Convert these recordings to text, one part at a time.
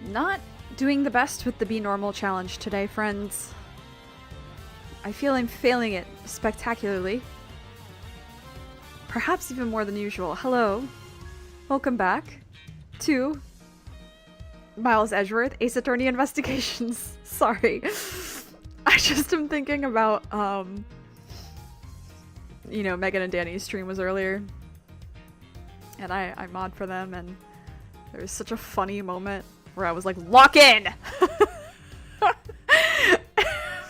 Not doing the best with the Be Normal challenge today, friends. I feel I'm failing it spectacularly. Perhaps even more than usual. Hello. Welcome back to Miles Edgeworth, Ace Attorney Investigations. Sorry. I just am thinking about, you know, Megan and Danny's stream was earlier. And I mod for them, and there was such a funny moment where I was like, lock in!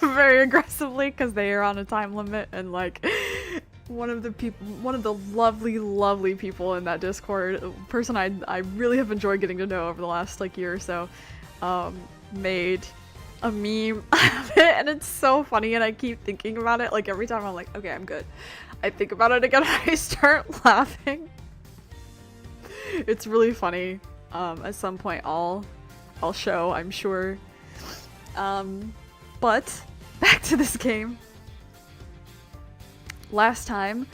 Very aggressively, because they are on a time limit, and like, one of the lovely people in that Discord, a person I really have enjoyed getting to know over the last like year or so, made a meme of it, and it's so funny, and I keep thinking about it. Like every time I'm like, okay, I'm good. I think about it again, and I start laughing. It's really funny. At some point I'll show, I'm sure. But back to this game. Last time,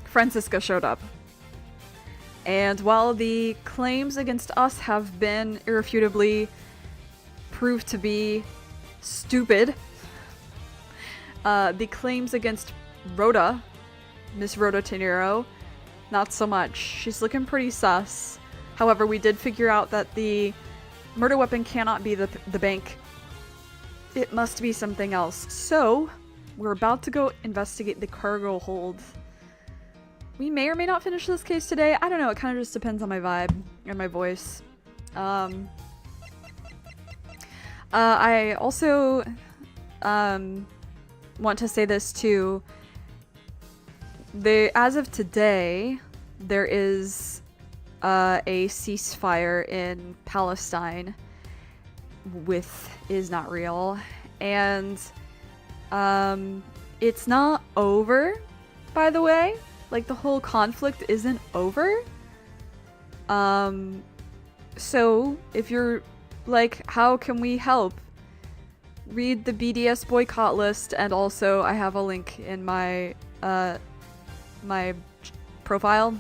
Francisco showed up. And while the claims against us have been irrefutably proved to be stupid, the claims against Rhoda, Miss Rhoda Tenero, not so much. She's looking pretty sus. However, we did figure out that the murder weapon cannot be the bank. It must be something else. So, we're about to go investigate the cargo hold. We may or may not finish this case today. I don't know. It kind of just depends on my vibe and my voice. I also want to say this too. As of today, there is a ceasefire in Palestine is not real, and it's not over, by the way. Like, the whole conflict isn't over. So if you're like, how can we help? Read the BDS boycott list, and also I have a link in my my profile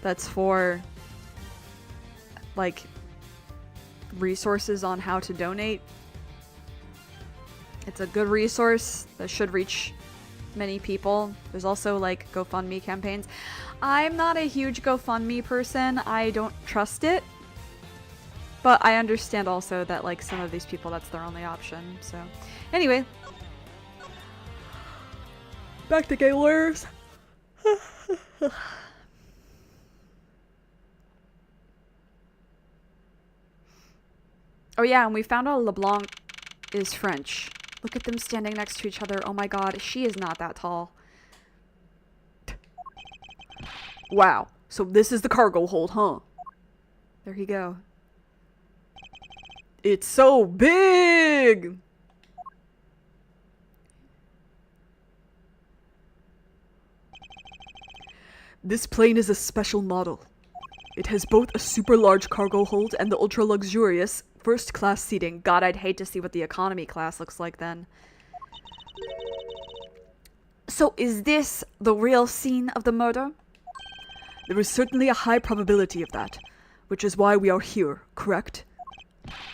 that's for like resources on how to donate. It's a good resource that should reach many people. There's also like GoFundMe campaigns. I'm not a huge GoFundMe person. I don't trust it. But I understand also that like some of these people, that's their only option. So anyway, back to gay lawyers. Oh yeah, and we found out LeBlanc is French. Look at them standing next to each other. Oh my god, she is not that tall. Wow, so this is the cargo hold, huh? There you go. It's so big! This plane is a special model. It has both a super large cargo hold and the ultra luxurious first class seating. God, I'd hate to see what the economy class looks like then. So is this the real scene of the murder? There is certainly a high probability of that, which is why we are here, correct?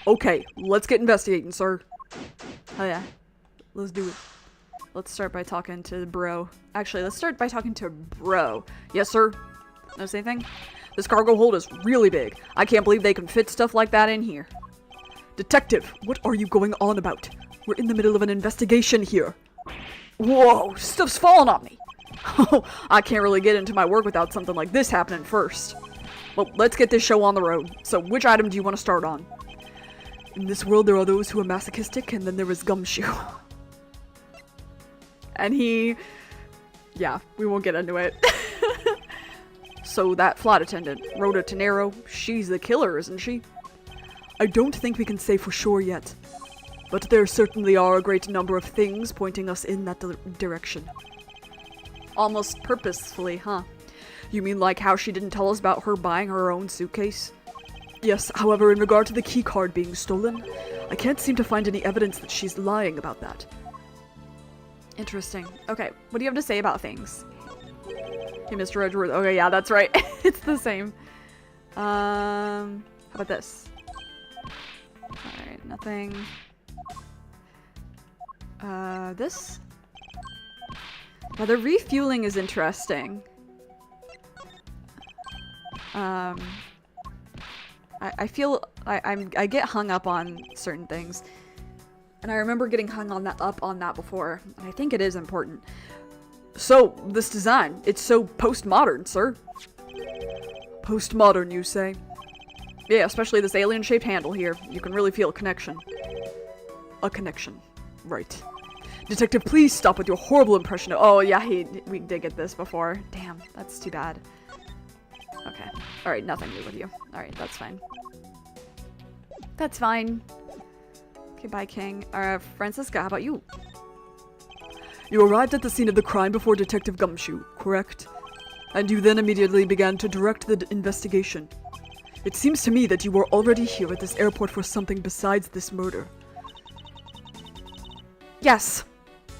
Okay, let's get investigating, sir. Oh yeah, let's do it. Let's start by talking to bro. Actually, let's start by talking to bro. Yes, sir? Notice anything? This cargo hold is really big. I can't believe they can fit stuff like that in here. Detective, what are you going on about? We're in the middle of an investigation here. Whoa, stuff's falling on me. Oh, I can't really get into my work without something like this happening first. Well, let's get this show on the road. So, which item do you want to start on? In this world, there are those who are masochistic, and then there is Gumshoe. And yeah, we won't get into it. So that flight attendant, Rhoda Tenero, she's the killer, isn't she? I don't think we can say for sure yet. But there certainly are a great number of things pointing us in that direction. Almost purposefully, huh? You mean like how she didn't tell us about her buying her own suitcase? Yes, however, in regard to the key card being stolen, I can't seem to find any evidence that she's lying about that. Interesting. Okay, what do you have to say about things? Hey, Mr. Edgeworth. Okay, yeah, that's right. It's the same. How about this? Alright, nothing. This? Well, the refueling is interesting. I feel I get hung up on certain things. And I remember getting hung on that before, and I think it is important. So, this design, it's so postmodern, sir. Postmodern, you say? Yeah, especially this alien-shaped handle here. You can really feel a connection. A connection. Right. Detective, please stop with your horrible impression of— Oh, yeah, we did get this before. Damn, that's too bad. Okay. Alright, nothing new with you. Alright, that's fine. That's fine. Okay, bye, King. Francisca, how about you? You arrived at the scene of the crime before Detective Gumshoe, correct? And you then immediately began to direct the investigation. It seems to me that you were already here at this airport for something besides this murder. Yes,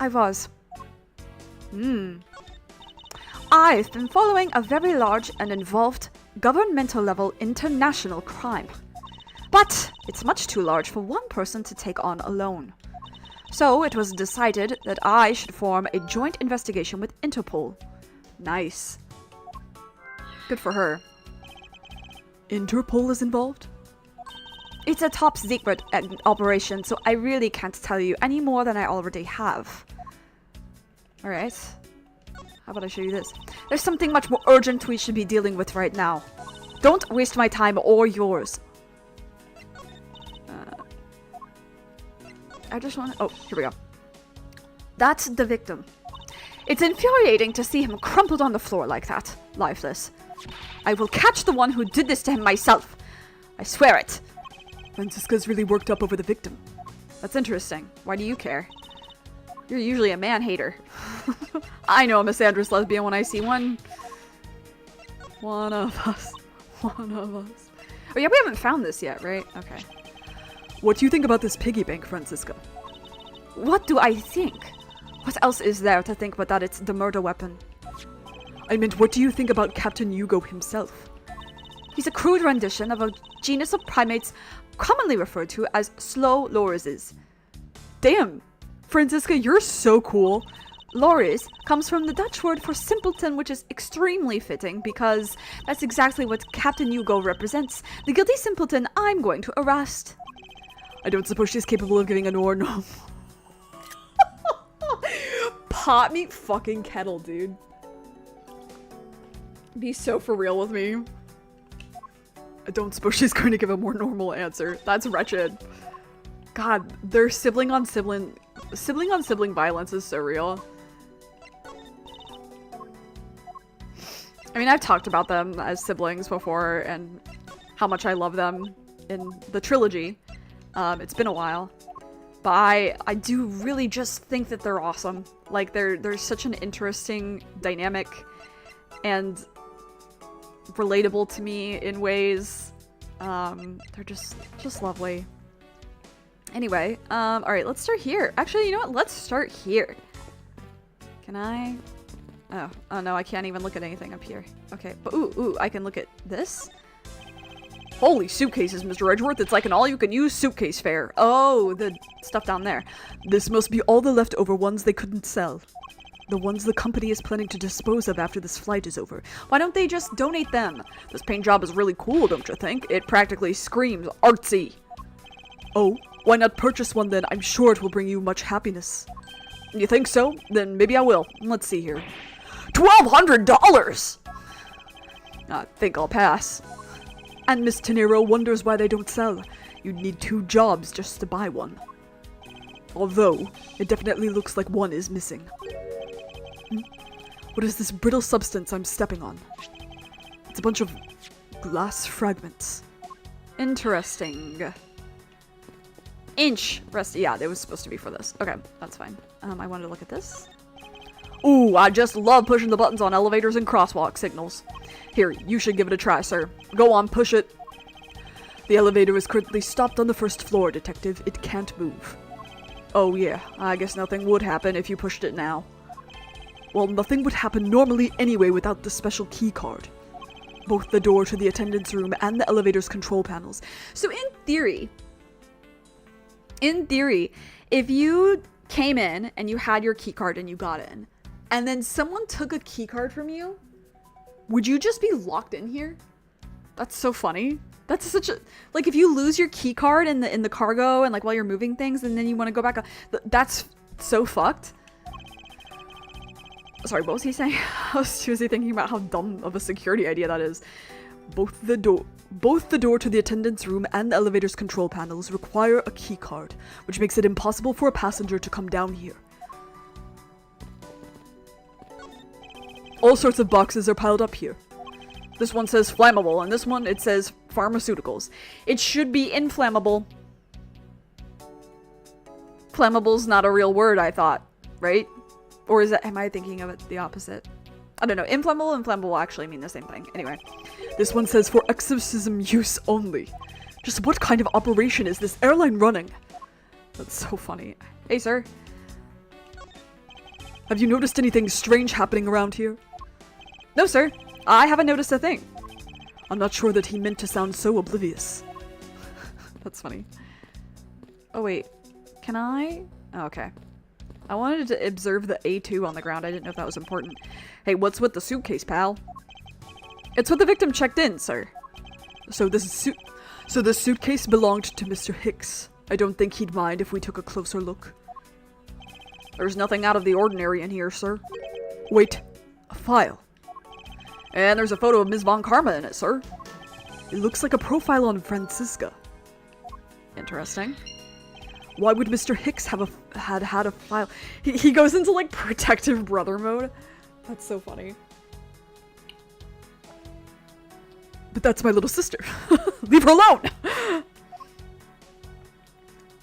I was. I've been following a very large and involved governmental-level international crime. But it's much too large for one person to take on alone. So it was decided that I should form a joint investigation with Interpol. Nice. Good for her. Interpol is involved? It's a top secret operation, so I really can't tell you any more than I already have. Alright. How about I show you this? There's something much more urgent we should be dealing with right now. Don't waste my time or yours. I just want to— oh, here we go. That's the victim. It's infuriating to see him crumpled on the floor like that, lifeless. I will catch the one who did this to him myself. I swear it. Francisca's really worked up over the victim. That's interesting. Why do you care? You're usually a man-hater. I know I'm a Sandra's lesbian when I see one. One of us. One of us. Oh yeah, we haven't found this yet, right? Okay. What do you think about this piggy bank, Francisca? What do I think? What else is there to think but that it's the murder weapon? I meant, what do you think about Captain Hugo himself? He's a crude rendition of a genus of primates commonly referred to as slow lorises. Damn! Francisca, you're so cool. Loris comes from the Dutch word for simpleton, which is extremely fitting because that's exactly what Captain Hugo represents. The guilty simpleton I'm going to arrest. I don't suppose she's capable of giving an or no. Pot me fucking kettle, dude. Be so for real with me. I don't suppose she's going to give a more normal answer. That's wretched. God, their sibling on sibling violence is so real. I mean, I've talked about them as siblings before and how much I love them in the trilogy. It's been a while. But I do really just think that they're awesome. Like, they're such an interesting dynamic and relatable to me in ways. They're just lovely. Anyway, alright, let's start here. Actually, you know what? Let's start here. Can I? Oh no, I can't even look at anything up here. Okay, but ooh, I can look at this? Holy suitcases, Mr. Edgeworth. It's like an all-you-can-use suitcase fair. Oh, the stuff down there. This must be all the leftover ones they couldn't sell. The ones the company is planning to dispose of after this flight is over. Why don't they just donate them? This paint job is really cool, don't you think? It practically screams artsy. Oh, why not purchase one then? I'm sure it will bring you much happiness. You think so? Then maybe I will. Let's see here. $1,200! I think I'll pass. And Miss Tenero wonders why they don't sell. You'd need 2 jobs just to buy one. Although, it definitely looks like one is missing. What is this brittle substance I'm stepping on? It's a bunch of glass fragments. Interesting. Inch! Yeah, it was supposed to be for this. Okay, that's fine. I wanted to look at this. Ooh, I just love pushing the buttons on elevators and crosswalk signals. Here, you should give it a try, sir. Go on, push it. The elevator is currently stopped on the 1st floor, Detective. It can't move. Oh yeah, I guess nothing would happen if you pushed it now. Well, nothing would happen normally anyway without the special key card. Both the door to the attendance room and the elevator's control panels. So in theory, if you came in and you had your key card and you got in, and then someone took a key card from you, would you just be locked in here? That's so funny. That's such a, like, if you lose your key card in the cargo and like while you're moving things and then you want to go back, that's so fucked. Sorry, what was he saying? I was too busy thinking about how dumb of a security idea that is. Both the door to the attendance room and the elevator's control panels require a key card, which makes it impossible for a passenger to come down here. All sorts of boxes are piled up here. This one says flammable, and this one, it says pharmaceuticals. It should be inflammable. Flammable's not a real word, I thought, right? Or is that, am I thinking of it the opposite? I don't know. Inflammable and flammable actually mean the same thing. Anyway. This one says for exorcism use only. Just what kind of operation is this airline running? That's so funny. Hey, sir. Have you noticed anything strange happening around here? No, sir. I haven't noticed a thing. I'm not sure that he meant to sound so oblivious. That's funny. Oh, wait. Can I? Oh, okay. I wanted to observe the A2 on the ground. I didn't know if that was important. Hey, what's with the suitcase, pal? It's what the victim checked in, sir. So the suitcase belonged to Mr. Hicks. I don't think he'd mind if we took a closer look. There's nothing out of the ordinary in here, sir. Wait. A file. And there's a photo of Ms. Von Karma in it, sir. It looks like a profile on Franziska. Interesting. Why would Mr. Hicks have had a file? He goes into like protective brother mode. That's so funny. But that's my little sister. Leave her alone!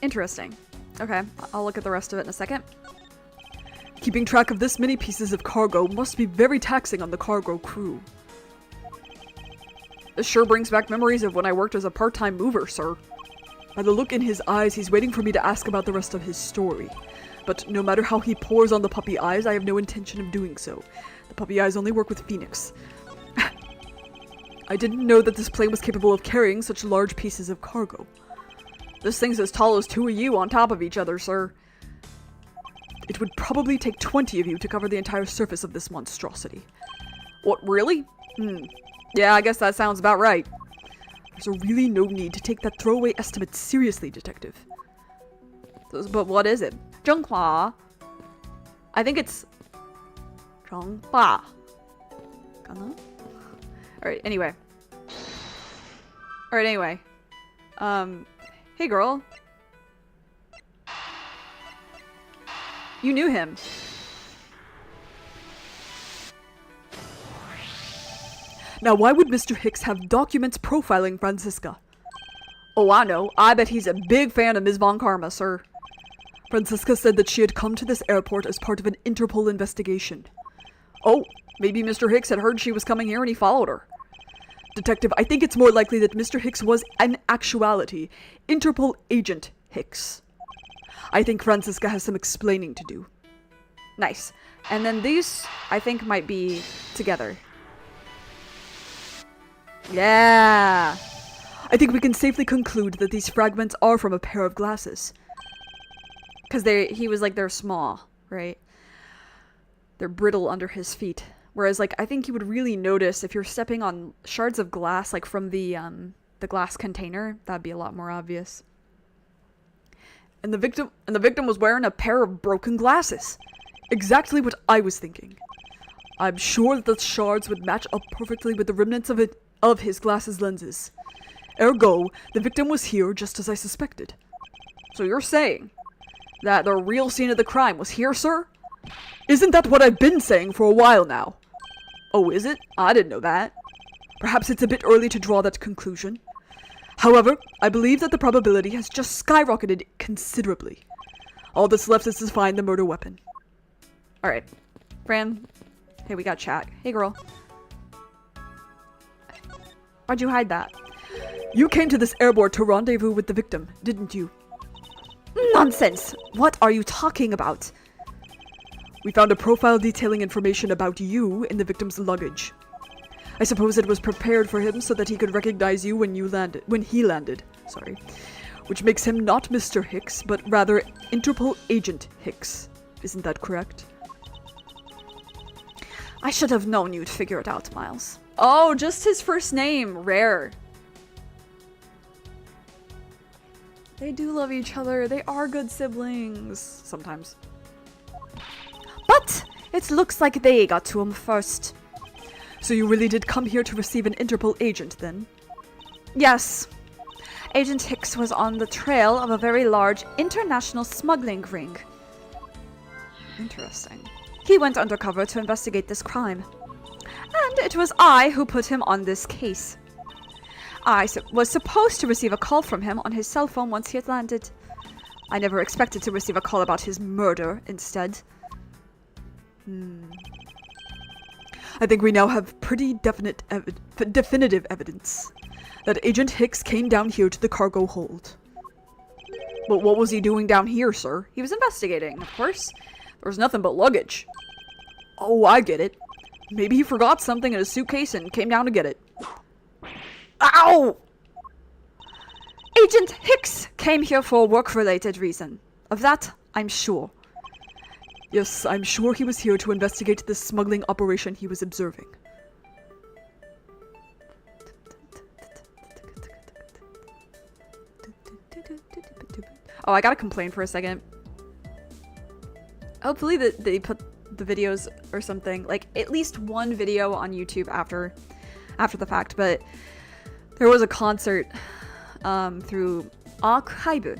Interesting. Okay, I'll look at the rest of it in a second. Keeping track of this many pieces of cargo must be very taxing on the cargo crew. This sure brings back memories of when I worked as a part-time mover, sir. By the look in his eyes, he's waiting for me to ask about the rest of his story. But no matter how he pours on the puppy eyes, I have no intention of doing so. The puppy eyes only work with Phoenix. I didn't know that this plane was capable of carrying such large pieces of cargo. This thing's as tall as 2 of you on top of each other, sir. It would probably take 20 of you to cover the entire surface of this monstrosity. What, really? Yeah, I guess that sounds about right. There's really no need to take that throwaway estimate seriously, detective. But what is it? Zhenghua. I think it's... Zhenghua. Alright, anyway. Hey girl. You knew him. Now why would Mr. Hicks have documents profiling Franziska? Oh, I know. I bet he's a big fan of Ms. Von Karma, sir. Franziska said that she had come to this airport as part of an Interpol investigation. Oh, maybe Mr. Hicks had heard she was coming here and he followed her. Detective, I think it's more likely that Mr. Hicks was, in actuality, Interpol agent Hicks. I think Franziska has some explaining to do. Nice. And then these, I think, might be together. Yeah! I think we can safely conclude that these fragments are from a pair of glasses. Because he was like, they're small, right? They're brittle under his feet. Whereas, like, I think you would really notice if you're stepping on shards of glass, like from the glass container, that'd be a lot more obvious. And the victim was wearing a pair of broken glasses. Exactly what I was thinking. I'm sure that the shards would match up perfectly with the remnants of his glasses lenses. Ergo, the victim was here just as I suspected. So you're saying that the real scene of the crime was here, sir? Isn't that what I've been saying for a while now? Oh, is it? I didn't know that. Perhaps it's a bit early to draw that conclusion. However, I believe that the probability has just skyrocketed considerably. All that's left is to find the murder weapon. Alright. Fran. Hey, we got chat. Hey, girl. Why'd you hide that? You came to this airport to rendezvous with the victim, didn't you? Nonsense! What are you talking about? We found a profile detailing information about you in the victim's luggage. I suppose it was prepared for him so that he could recognize you when he landed. Sorry. Which makes him not Mr. Hicks, but rather Interpol Agent Hicks. Isn't that correct? I should have known you'd figure it out, Miles. Oh, just his first name. Rare. They do love each other. They are good siblings. Sometimes. But it looks like they got to him first. So you really did come here to receive an Interpol agent, then? Yes. Agent Hicks was on the trail of a very large international smuggling ring. Interesting. He went undercover to investigate this crime. And it was I who put him on this case. I was supposed to receive a call from him on his cell phone once he had landed. I never expected to receive a call about his murder instead. I think we now have pretty definitive evidence that Agent Hicks came down here to the cargo hold. But what was he doing down here, sir? He was investigating, of course. There was nothing but luggage. Oh, I get it. Maybe he forgot something in his suitcase and came down to get it. Ow! Agent Hicks came here for a work-related reason. Of that, I'm sure. Yes, I'm sure he was here to investigate the smuggling operation he was observing. Oh, I gotta complain for a second. Hopefully they put the videos or something, like at least one video on YouTube after the fact, but there was a concert through Archive,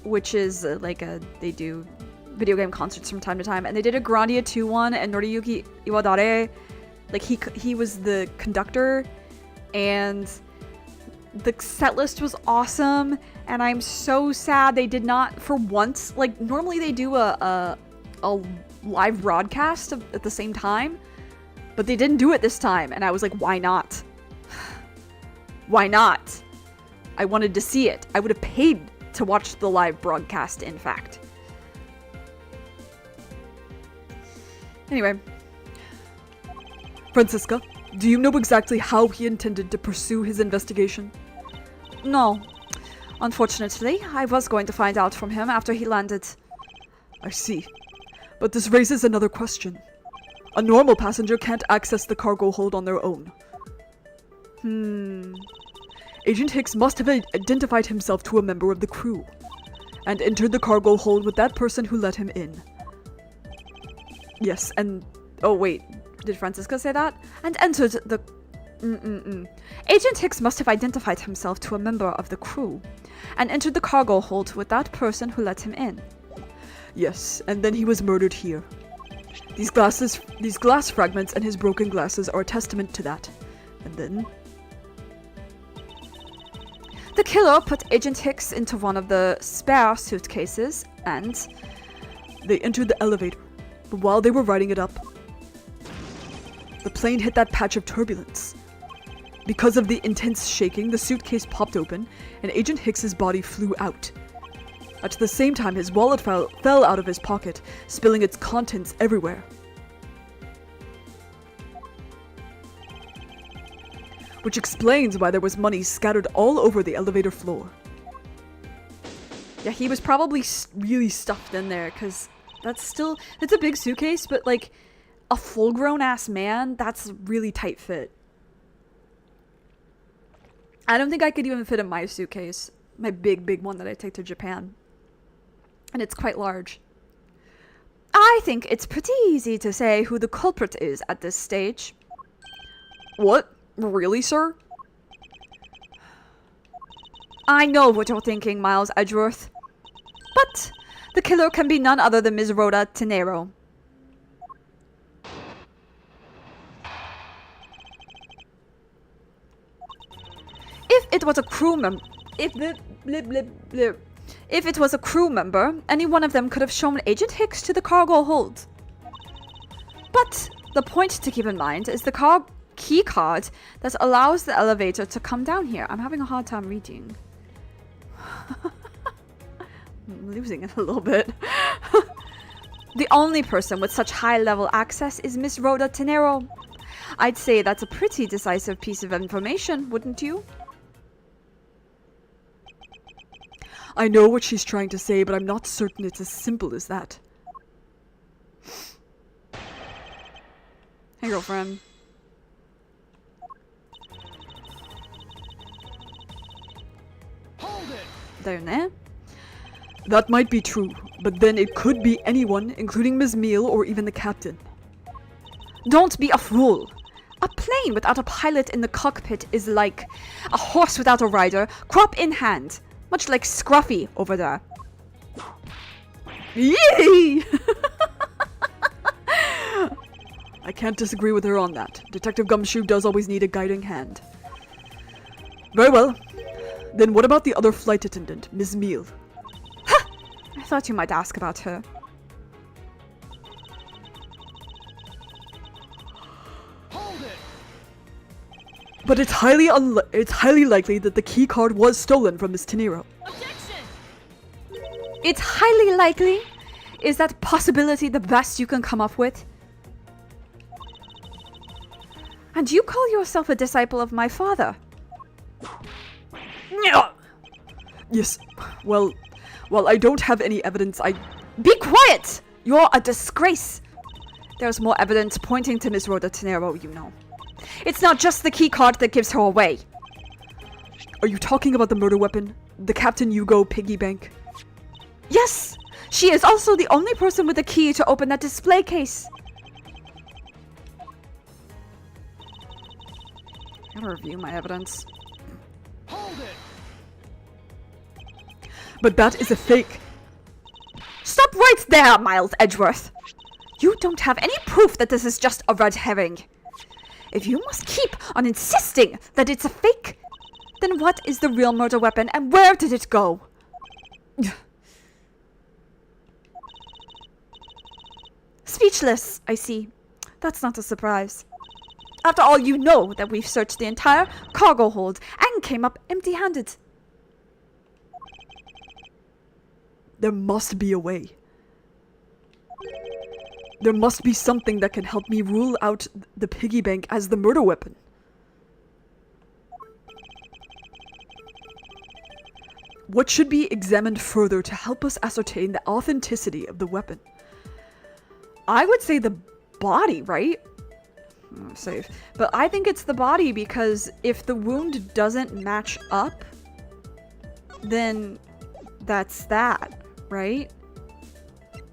which is they do video game concerts from time to time, and they did a Grandia 2 one, and Noriyuki Iwadare, like he was the conductor, and the set list was awesome, and I'm so sad they did not, for once, like normally they do a live broadcast at the same time, but they didn't do it this time, and I was like, why not? Why not? I wanted to see it. I would have paid to watch the live broadcast, in fact. Anyway. Francisca, do you know exactly how he intended to pursue his investigation? No. Unfortunately, I was going to find out from him after he landed. I see. But this raises another question. A normal passenger can't access the cargo hold on their own. Agent Hicks must have identified himself to a member of the crew, and entered the cargo hold with that person who let him in. Yes, and... oh wait, did Francisca say that? And entered the... Agent Hicks must have identified himself to a member of the crew, and entered the cargo hold with that person who let him in. Yes, and then he was murdered here. These glass fragments and his broken glasses are a testament to that. And then... the killer put Agent Hicks into one of the spare suitcases, and they entered the elevator. But while they were riding it up, the plane hit that patch of turbulence. Because of the intense shaking, the suitcase popped open, and Agent Hicks's body flew out. At the same time, his wallet fell out of his pocket, spilling its contents everywhere. Which explains why there was money scattered all over the elevator floor. Yeah, he was probably really stuffed in there, because it's a big suitcase, but like, a full-grown ass man, that's a really tight fit. I don't think I could even fit in my suitcase, my big one that I take to Japan. And it's quite large. I think it's pretty easy to say who the culprit is at this stage. What? Really, sir? I know what you're thinking, Miles Edgeworth. But the killer can be none other than Ms. Rhoda Tenero. If it was a crew member, any one of them could have shown Agent Hicks to the cargo hold. But the point to keep in mind is the key card that allows the elevator to come down here. I'm having a hard time reading. I'm losing it a little bit. The only person with such high-level access is Miss Rhoda Tenero. I'd say that's a pretty decisive piece of information, wouldn't you? I know what she's trying to say, but I'm not certain it's as simple as that. Hey, girlfriend. Hold it! There, né? That might be true, but then it could be anyone, including Ms. Meal or even the captain. Don't be a fool. A plane without a pilot in the cockpit is like a horse without a rider, crop in hand. Much like Scruffy over there. Yay! I can't disagree with her on that. Detective Gumshoe does always need a guiding hand. Very well. Then what about the other flight attendant, Ms. Meal? I thought you might ask about her. Hold it! But it's highly likely that the key card was stolen from Miss Tenero. Objection! It's highly likely? Is that possibility the best you can come up with? And you call yourself a disciple of my father? No! Yes. Well, I don't have any evidence. Be quiet! You're a disgrace. There's more evidence pointing to Miss Rhoda Tenero, you know. It's not just the key card that gives her away. Are you talking about the murder weapon? The Captain Hugo piggy bank? Yes! She is also the only person with the key to open that display case. I gotta review my evidence. Hold it! But that is a fake. Stop right there, Miles Edgeworth! You don't have any proof that this is just a red herring. If you must keep on insisting that it's a fake, then what is the real murder weapon and where did it go? Speechless, I see. That's not a surprise. After all, you know that we've searched the entire cargo hold and came up empty-handed. There must be a way. There must be something that can help me rule out the piggy bank as the murder weapon. What should be examined further to help us ascertain the authenticity of the weapon? I would say the body, right? Safe. But I think it's the body because if the wound doesn't match up, then that's that, right?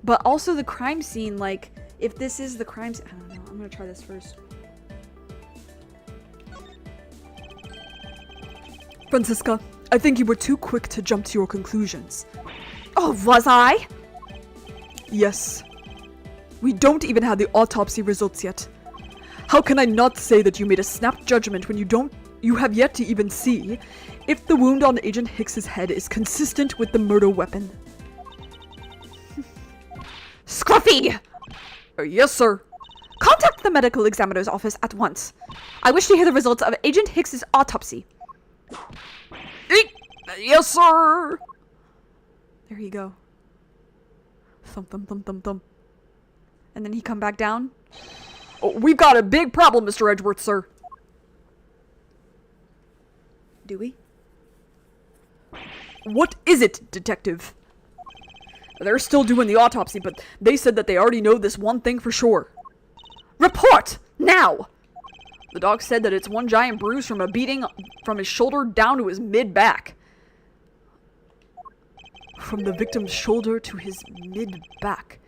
But also the crime scene, like, if this is the crime scene, I don't know, I'm gonna try this first. Francisca, I think you were too quick to jump to your conclusions. Oh, was I? Yes. We don't even have the autopsy results yet. How can I not say that you made a snap judgment when you have yet to even see if the wound on Agent Hicks's head is consistent with the murder weapon? Scruffy! Yes, sir. Contact the medical examiner's office at once. I wish to hear the results of Agent Hicks's autopsy. Yes, sir. There you go. Thump, thump, thump, thump, thump. And then he come back down. Oh, we've got a big problem, Mr. Edgeworth, sir. Do we? What is it, detective? They're still doing the autopsy, but they said that they already know this one thing for sure. Report! Now! The doc said that it's one giant bruise from a beating from his shoulder down to his mid-back. From the victim's shoulder to his mid-back.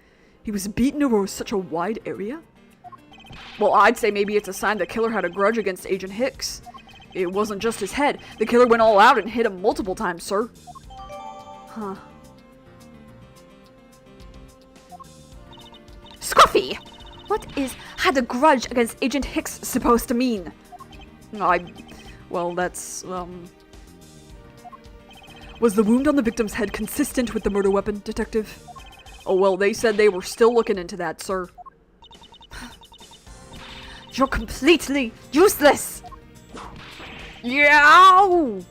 He was beaten over such a wide area? Well, I'd say maybe it's a sign the killer had a grudge against Agent Hicks. It wasn't just his head. The killer went all out and hit him multiple times, sir. Huh. Scruffy! What is had a grudge against Agent Hicks supposed to mean? Well, that's, Was the wound on the victim's head consistent with the murder weapon, detective? Oh, well, they said they were still looking into that, sir. You're completely useless! Yow!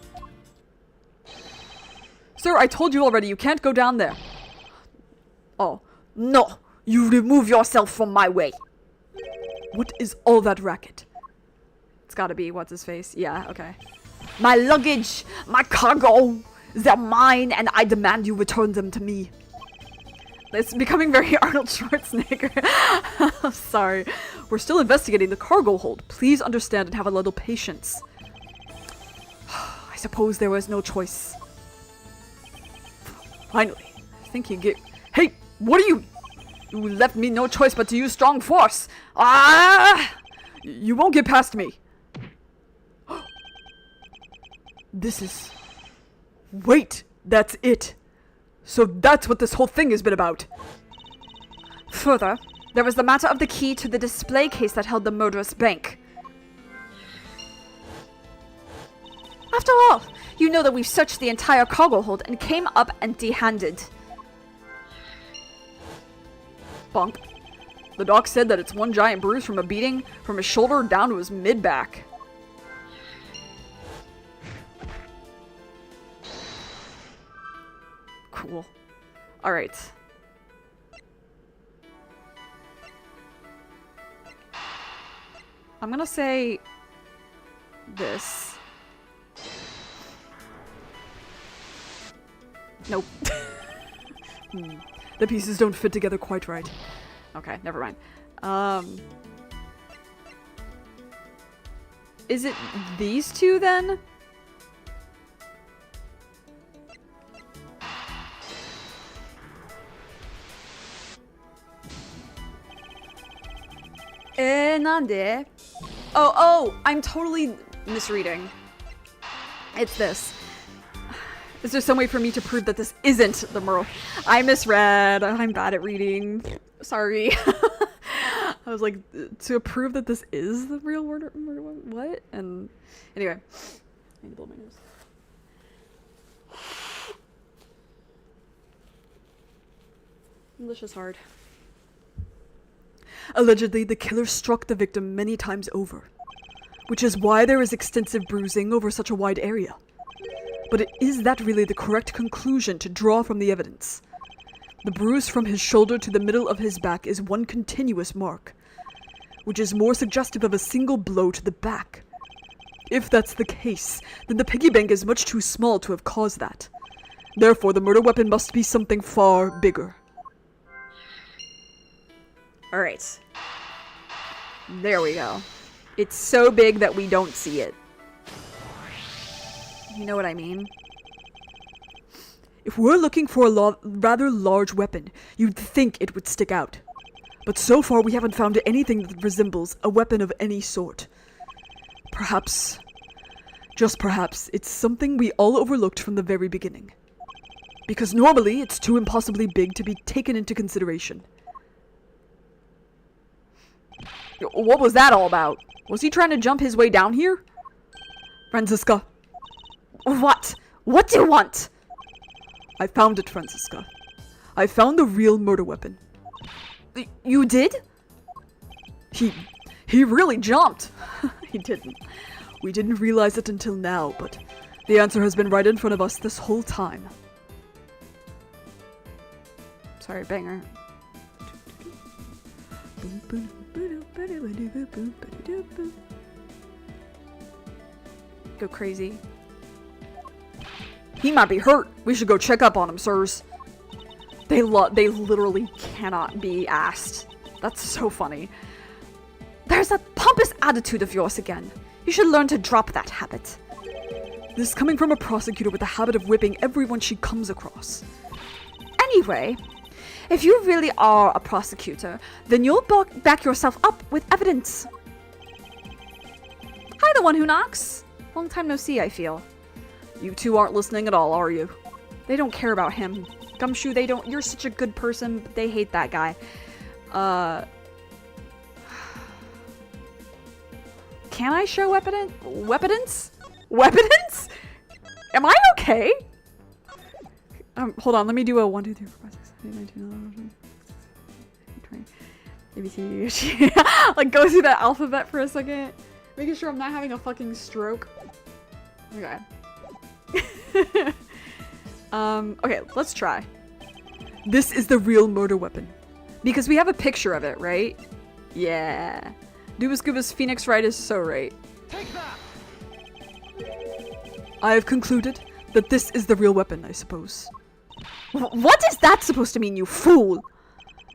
Sir, I told you already, you can't go down there. Oh, no. You remove yourself from my way. What is all that racket? It's gotta be, what's his face? Yeah, okay. My luggage, my cargo, they're mine and I demand you return them to me. It's becoming very Arnold Schwarzenegger. I'm sorry. We're still investigating the cargo hold. Please understand and have a little patience. I suppose there was no choice. Finally, I think you get... Hey, what are you... You left me no choice but to use strong force. Ah! You won't get past me. This is... Wait, that's it. So that's what this whole thing has been about. Further, there was the matter of the key to the display case that held the murderous bank. After all, you know that we've searched the entire cargo hold and came up empty-handed. Bonk. The doc said that it's one giant bruise from a beating from his shoulder down to his mid-back. Cool. Alright. I'm gonna say this. Nope. The pieces don't fit together quite right. Okay, never mind. Is it these two then? Nande? Oh, I'm totally misreading. It's this. Is there some way for me to prove that this isn't the Merle? I misread. I'm bad at reading. Sorry. I was like, to prove that this is the real murder one? What? And anyway. I need to blow my nose. English is hard. Allegedly, the killer struck the victim many times over, which is why there is extensive bruising over such a wide area. But is that really the correct conclusion to draw from the evidence? The bruise from his shoulder to the middle of his back is one continuous mark, which is more suggestive of a single blow to the back. If that's the case, then the piggy bank is much too small to have caused that. Therefore, the murder weapon must be something far bigger. Alright. There we go. It's so big that we don't see it. You know what I mean? If we're looking for a rather large weapon, you'd think it would stick out. But so far we haven't found anything that resembles a weapon of any sort. Perhaps, just perhaps, it's something we all overlooked from the very beginning. Because normally it's too impossibly big to be taken into consideration. What was that all about? Was he trying to jump his way down here? Franziska. What? What do you want? I found it, Franziska. I found the real murder weapon. You did? He really jumped. He didn't. We didn't realize it until now, but the answer has been right in front of us this whole time. Sorry, banger. Go crazy. He might be hurt. We should go check up on him, sirs. They literally cannot be asked. That's so funny. There's that pompous attitude of yours again. You should learn to drop that habit. This coming from a prosecutor with a habit of whipping everyone she comes across. Anyway, if you really are a prosecutor, then you'll back yourself up with evidence. Hi, the one who knocks. Long time no see, I feel. You two aren't listening at all, are you? They don't care about him. Gumshoe, they don't. You're such a good person, but they hate that guy. Can I show weapons? Weapons? Am I okay? Hold on, let me do a 1, 2, 3, 4, 5, 6, 7, 8, 9, 10, 11, 12, 13, 14, 15, 16. Like, go through that alphabet for a second. Making sure I'm not having a fucking stroke. Okay. Okay, let's try. This is the real murder weapon. Because we have a picture of it, right? Yeah. Duba Scuba's Phoenix Wright is so right. Take that! I have concluded that this is the real weapon, I suppose. What is that supposed to mean, you fool?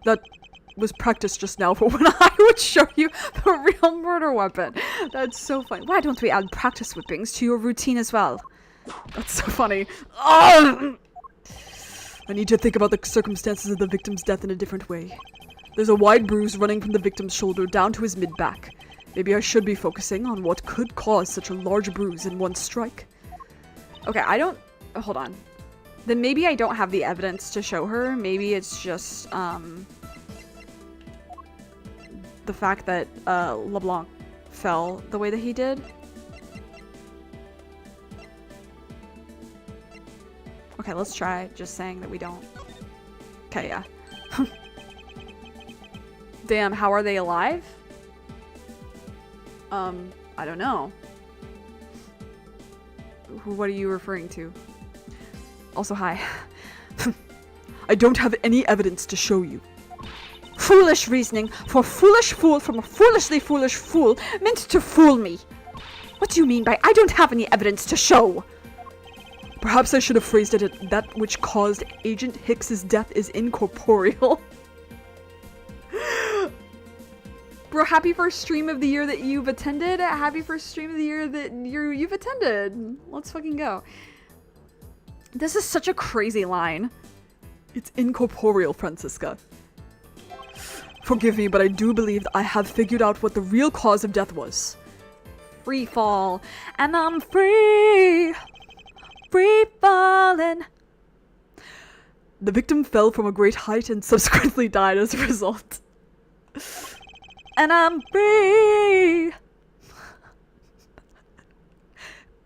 That was practiced just now for when I would show you. The real murder weapon. That's so funny. Why don't we add practice whippings to your routine as well? That's so funny. Oh! I need to think about the circumstances of the victim's death in a different way. There's a wide bruise running from the victim's shoulder down to his mid-back. Maybe I should be focusing on what could cause such a large bruise in one strike. Okay, I don't... Hold on. Then maybe I don't have the evidence to show her. Maybe it's just, the fact that, LeBlanc fell the way that he did. Okay, let's try just saying that we don't. Okay, yeah. Damn, how are they alive? I don't know. What are you referring to? Also, hi. I don't have any evidence to show you. Foolish reasoning for a foolish fool from a foolishly foolish fool meant to fool me. What do you mean by I don't have any evidence to show? Perhaps I should have phrased it at that which caused Agent Hicks's death is incorporeal. Bro, happy first stream of the year that you've attended. Happy first stream of the year that you've attended. Let's fucking go. This is such a crazy line. It's incorporeal, Francisca. Forgive me, but I do believe I have figured out what the real cause of death was. Free fall. And I'm free. Free falling. The victim fell from a great height and subsequently died as a result. And I'm free.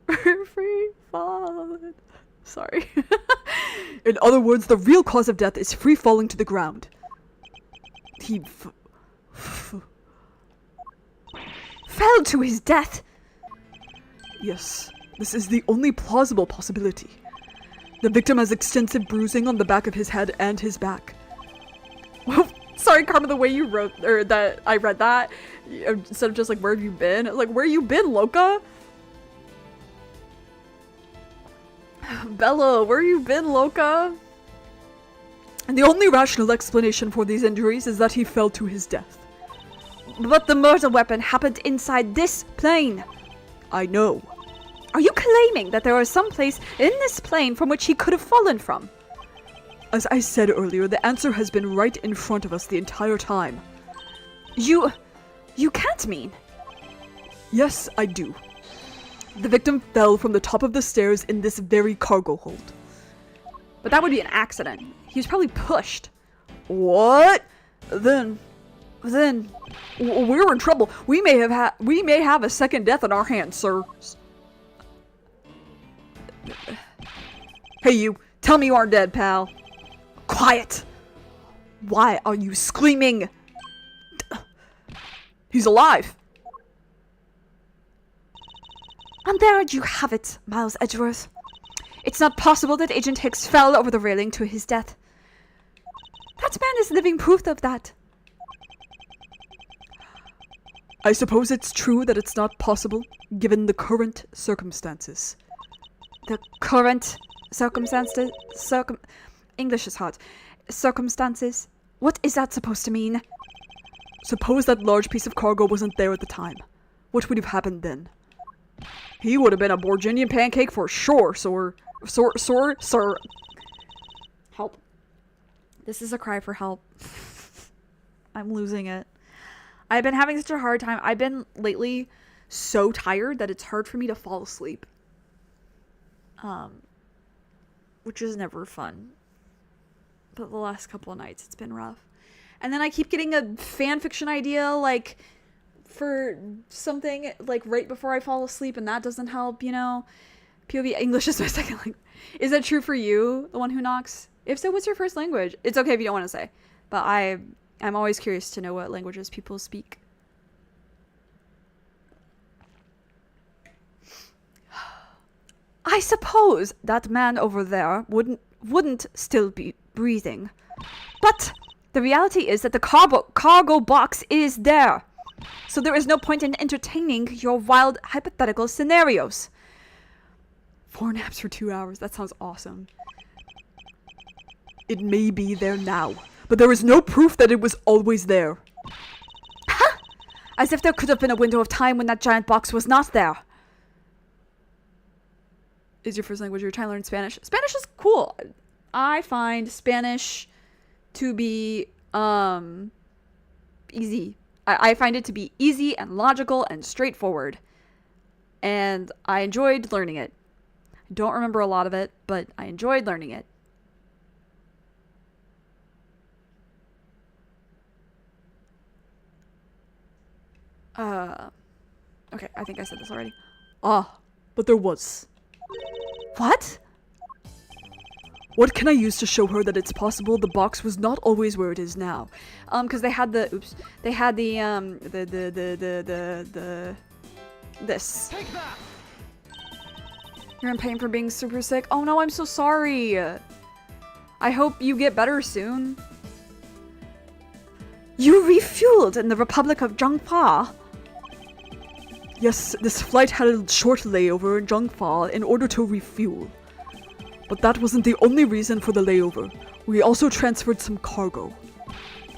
Free falling. Sorry. In other words, the real cause of death is free falling to the ground. He fell to his death. Yes, this is the only plausible possibility. The victim has extensive bruising on the back of his head and his back. Sorry, Karma, the way you wrote, or that I read that, instead of just like, where have you been? Like, where you been, Loca? Bella, where you been, Loca? And the only rational explanation for these injuries is that he fell to his death. But the murder weapon happened inside this plane. I know. Are you claiming that there was some place in this plane from which he could have fallen from? As I said earlier, the answer has been right in front of us the entire time. You can't mean. Yes, I do. The victim fell from the top of the stairs in this very cargo hold. But that would be an accident. He was probably pushed. What? Then we're in trouble. We may have a second death on our hands, sir. Hey, you. Tell me you aren't dead, pal. Quiet. Why are you screaming? He's alive. And there you have it, Miles Edgeworth. It's not possible that Agent Hicks fell over the railing to his death. That man is living proof of that. I suppose it's true that it's not possible, given the current circumstances. The current circumstances? English is hard. Circumstances? What is that supposed to mean? Suppose that large piece of cargo wasn't there at the time. What would have happened then? He would have been a Borginian pancake for sure, sir. Help. This is a cry for help. I'm losing it. I've been having such a hard time. I've been lately so tired that it's hard for me to fall asleep. Which is never fun. But the last couple of nights it's been rough. And then I keep getting a fan fiction idea, like, for something, like, right before I fall asleep, and that doesn't help, you know? POV English is my second language. Is that true for you, the one who knocks? If so, what's your first language? It's okay if you don't want to say. But I'm always curious to know what languages people speak. I suppose that man over there wouldn't still be breathing. But the reality is that the cargo box is there. So there is no point in entertaining your wild hypothetical scenarios. 4 naps for 2 hours. That sounds awesome. It may be there now, but there is no proof that it was always there. As if there could have been a window of time when that giant box was not there. Is your first language? You're trying to learn Spanish? Spanish is cool. I find Spanish to be easy. I find it to be easy and logical and straightforward. And I enjoyed learning it. I don't remember a lot of it, but I enjoyed learning it. Okay, I think I said this already. But there was. What? What can I use to show her that it's possible the box was not always where it is now? Because they had this. Take that! You're in pain for being super sick? Oh no, I'm so sorry. I hope you get better soon. You refueled in the Republic of Zhengfa. Yes, this flight had a short layover in Zhengfa in order to refuel. But that wasn't the only reason for the layover. We also transferred some cargo.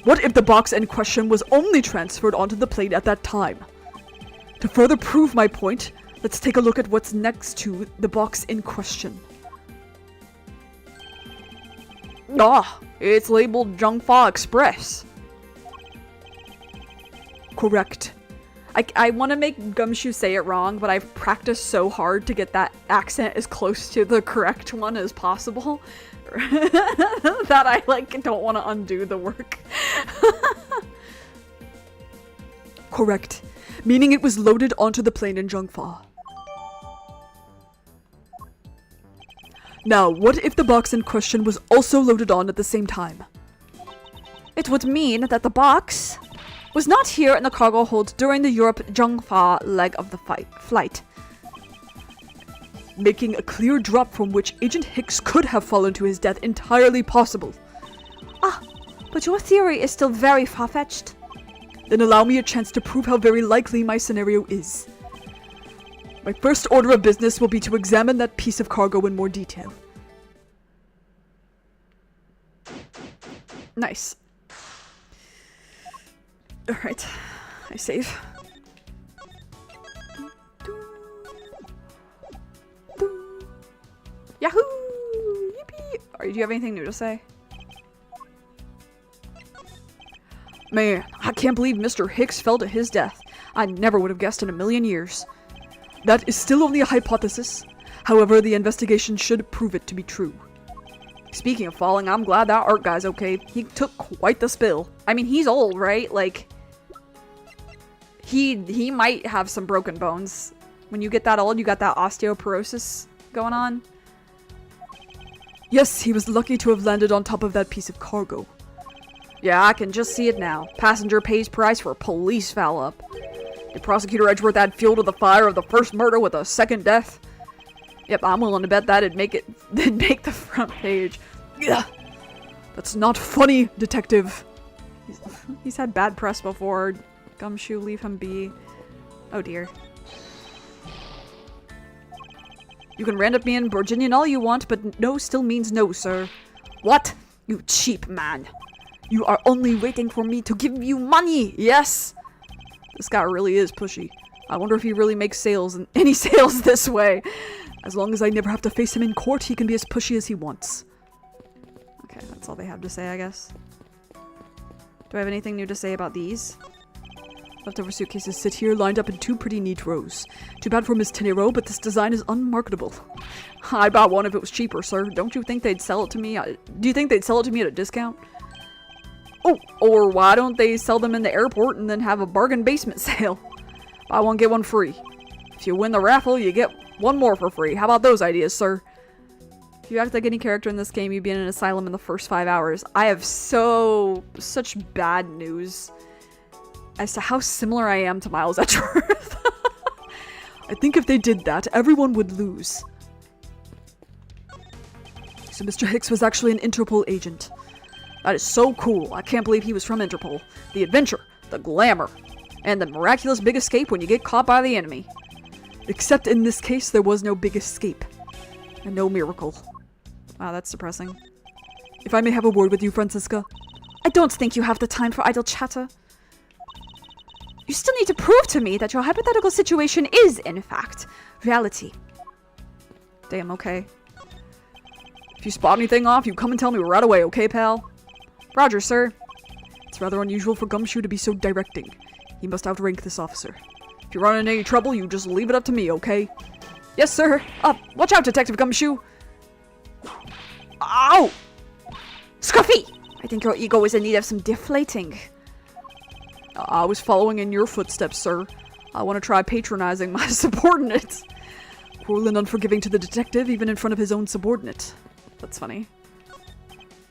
What if the box in question was only transferred onto the plane at that time? To further prove my point, let's take a look at what's next to the box in question. It's labeled Zhengfa Express. Correct. I want to make Gumshoe say it wrong, but I've practiced so hard to get that accent as close to the correct one as possible that I don't want to undo the work. Correct. Meaning it was loaded onto the plane in Zhengfa. Now, what if the box in question was also loaded on at the same time? It would mean that the box was not here in the cargo hold during the Europe-Zhengfa leg of the flight. Making a clear drop from which Agent Hicks could have fallen to his death entirely possible. But your theory is still very far-fetched. Then allow me a chance to prove how very likely my scenario is. My first order of business will be to examine that piece of cargo in more detail. Nice. Alright, I save. Yahoo! Yippee! Do you have anything new to say? Man, I can't believe Mr. Hicks fell to his death. I never would have guessed in a million years. That is still only a hypothesis. However, the investigation should prove it to be true. Speaking of falling, I'm glad that art guy's okay. He took quite the spill. I mean, he's old, right? He might have some broken bones. When you get that old, you got that osteoporosis going on. Yes, he was lucky to have landed on top of that piece of cargo. Yeah, I can just see it now. Passenger pays price for police foul-up. Did Prosecutor Edgeworth add fuel to the fire of the first murder with a second death? Yep, I'm willing to bet that'd make the front page. Yeah, that's not funny, detective. He's had bad press before. Gumshoe, leave him be. Oh dear. You can round up me in Virginian all you want, but no still means no, sir. What? You cheap man. You are only waiting for me to give you money, yes? This guy really is pushy. I wonder if he really makes sales and any sales this way. As long as I never have to face him in court, he can be as pushy as he wants. Okay, that's all they have to say, I guess. Do I have anything new to say about these? Leftover suitcases sit here, lined up in 2 pretty neat rows. Too bad for Miss Tenero, but this design is unmarketable. I'd buy one if it was cheaper, sir. Don't you think they'd sell it to me? Do you think they'd sell it to me at a discount? Oh, or why don't they sell them in the airport and then have a bargain basement sale? Buy one, get one free. If you win the raffle, you get one more for free. How about those ideas, sir? If you act like any character in this game, you'd be in an asylum in the first 5 hours. I have such bad news as to how similar I am to Miles Edgeworth. I think if they did that, everyone would lose. so Mr. Hicks was actually an Interpol agent. That is so cool. I can't believe he was from Interpol. The adventure, the glamour, and the miraculous big escape when you get caught by the enemy. Except in this case, there was no big escape. And no miracle. Wow, that's depressing. If I may have a word with you, Francisca. I don't think you have the time for idle chatter. You still need to prove to me that your hypothetical situation is, in fact, reality. Damn, okay. If you spot anything off, you come and tell me right away, okay, pal? Roger, sir. It's rather unusual for Gumshoe to be so directing. He must outrank this officer. If you run into any trouble, you just leave it up to me, okay? Yes, sir. Watch out, Detective Gumshoe. Ow! Scruffy! I think your ego is in need of some deflating. I was following in your footsteps, sir. I want to try patronizing my subordinates. Cruel and unforgiving to the detective, even in front of his own subordinate. That's funny.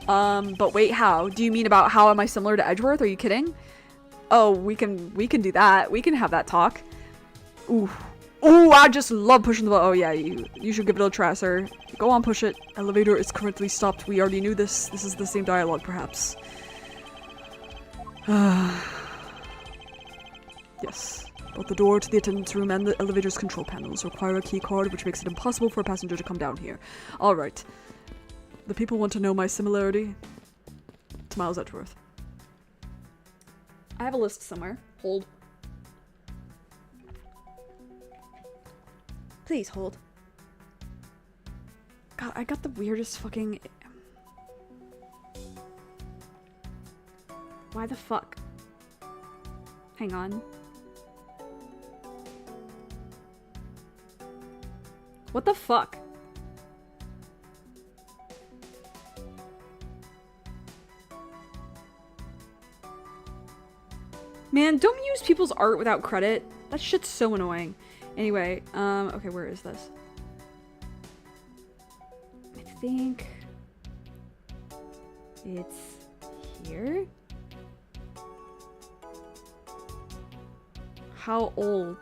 But wait, how? Do you mean about how am I similar to Edgeworth? Are you kidding? Oh, we can do that. We can have that talk. Ooh. Ooh, I just love pushing the button. Oh yeah, you should give it a try, sir. Go on, push it. Elevator is currently stopped. We already knew this. This is the same dialogue, perhaps. Yes. Both the door to the attendant's room and the elevator's control panels require a key card, which makes it impossible for a passenger to come down here. Alright. The people want to know my similarity to Miles Edgeworth. I have a list somewhere. Hold. Please hold. God, I got the weirdest fucking... Why the fuck? Hang on. What the fuck? Man, don't use people's art without credit. That shit's so annoying. Anyway, okay, where is this? I think it's here. How old?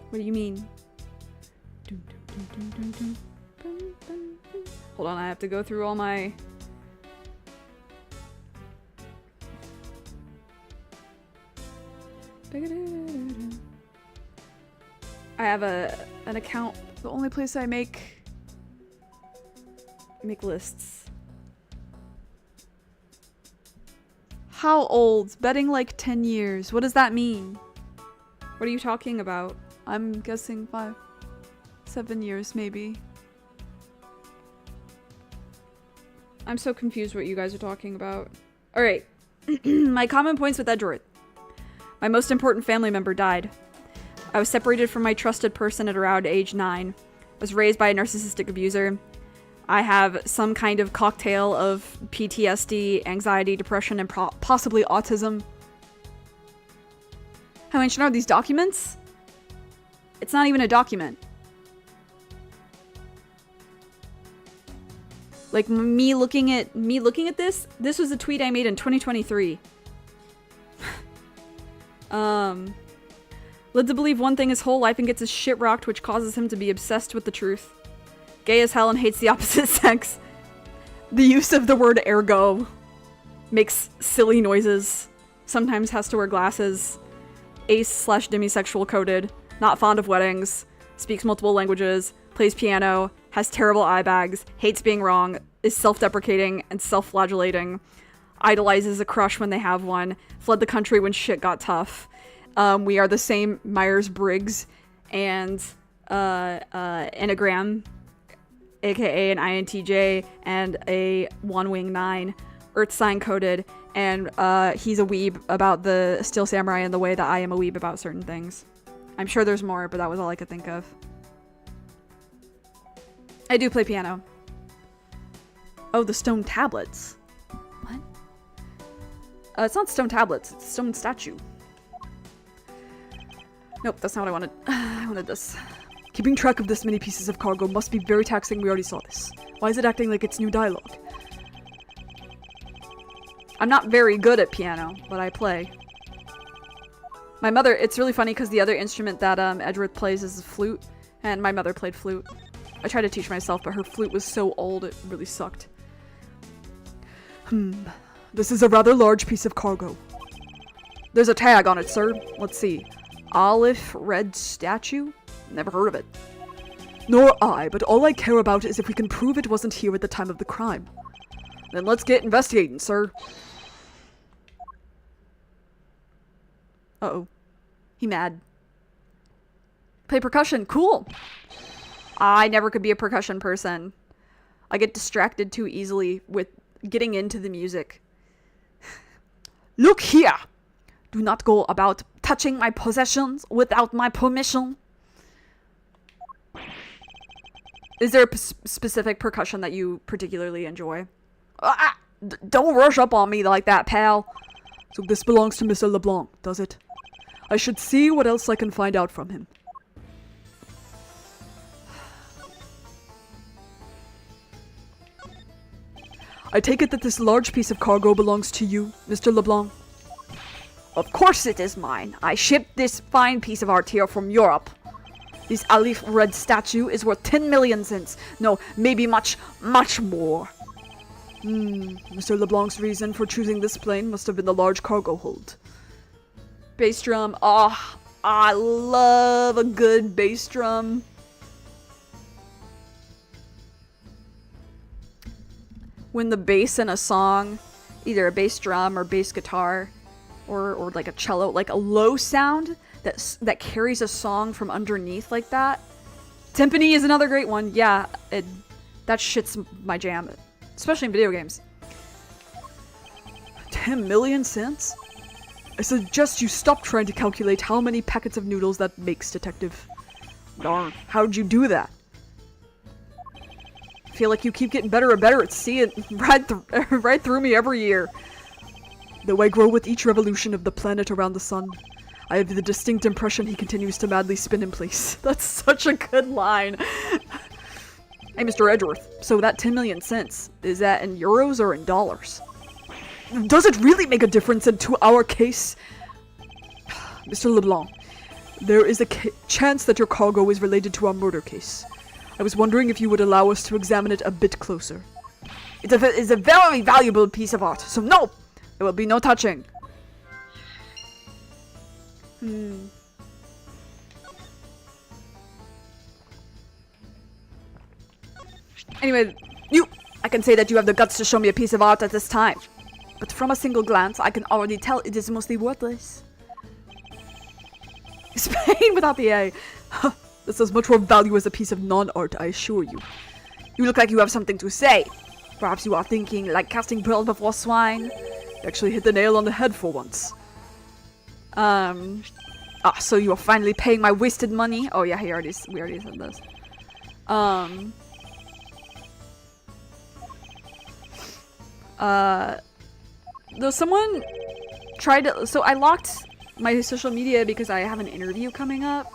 What do you mean? Hold on, I have to go through all my... I have an account. The only place I make lists. How old? Betting like 10 years. What does that mean? What are you talking about? I'm guessing 5, 7 years, maybe. I'm so confused what you guys are talking about. Alright. My common points with Edgeworth. My most important family member died. I was separated from my trusted person at around age 9. I was raised by a narcissistic abuser. I have some kind of cocktail of PTSD, anxiety, depression, and possibly autism. How ancient are these documents? It's not even a document. Like, me looking at this was a tweet I made in 2023. Led to believe one thing his whole life and gets his shit rocked, which causes him to be obsessed with the truth. Gay as hell and hates the opposite sex. The use of the word ergo. Makes silly noises. Sometimes has to wear glasses. Ace/demisexual coded. Not fond of weddings. Speaks multiple languages. Plays piano. Has terrible eye bags. Hates being wrong. Is self-deprecating and self-flagellating. Idolizes a crush when they have one. Fled the country when shit got tough. We are the same Myers-Briggs and Enneagram, aka an INTJ, and a one-wing 9, Earth sign coded, and he's a weeb about the Steel Samurai and the way that I am a weeb about certain things. I'm sure there's more, but that was all I could think of. I do play piano. Oh, the stone tablets. What? It's not stone tablets, it's a stone statue. Nope, that's not what I wanted. I wanted this. Keeping track of this many pieces of cargo must be very taxing. We already saw this. Why is it acting like it's new dialogue? I'm not very good at piano, but I play. My mother, it's really funny because the other instrument that Edgeworth plays is the flute, and my mother played flute. I tried to teach myself, but her flute was so old it really sucked. This is a rather large piece of cargo. There's a tag on it, sir. Let's see. Olive red statue? Never heard of it. Nor I, but all I care about is if we can prove it wasn't here at the time of the crime. Then let's get investigating, sir. Uh-oh. He mad. Play percussion. Cool. I never could be a percussion person. I get distracted too easily with getting into the music. Look here! Do not go about touching my possessions without my permission. Is there a specific percussion that you particularly enjoy? Don't rush up on me like that, pal. So this belongs to Mr. LeBlanc, does it? I should see what else I can find out from him. I take it that this large piece of cargo belongs to you, Mr. LeBlanc? Of course it is mine. I shipped this fine piece of art here from Europe. This Alif red statue is worth 10 million cents. No, maybe much, much more. Mr. LeBlanc's reason for choosing this plane must have been the large cargo hold. Bass drum. Oh, I love a good bass drum. When the bass in a song, either a bass drum or bass guitar, or like a cello, like a low sound that carries a song from underneath like that. Timpani is another great one. Yeah, that shit's my jam, especially in video games. 10 million cents? I suggest you stop trying to calculate how many packets of noodles that makes, Detective. Darn. How'd you do that? I feel like you keep getting better and better at seeing right through me every year. Though I grow with each revolution of the planet around the sun, I have the distinct impression he continues to madly spin in place. That's such a good line. Hey, Mr. Edgeworth, so that 10 million cents, is that in euros or in dollars? Does it really make a difference to our case? Mr. LeBlanc, there is a chance that your cargo is related to our murder case. I was wondering if you would allow us to examine it a bit closer. It's a very valuable piece of art, so no! There will be no touching. Anyway, I can say that you have the guts to show me a piece of art at this time. But from a single glance, I can already tell it is mostly worthless. Spain without the A. This has much more value as a piece of non-art, I assure you. You look like you have something to say. Perhaps you are thinking like casting pearls before swine. You actually hit the nail on the head for once. So you are finally paying my wasted money? Oh yeah, we already said this. Though someone tried to, so I locked my social media because I have an interview coming up.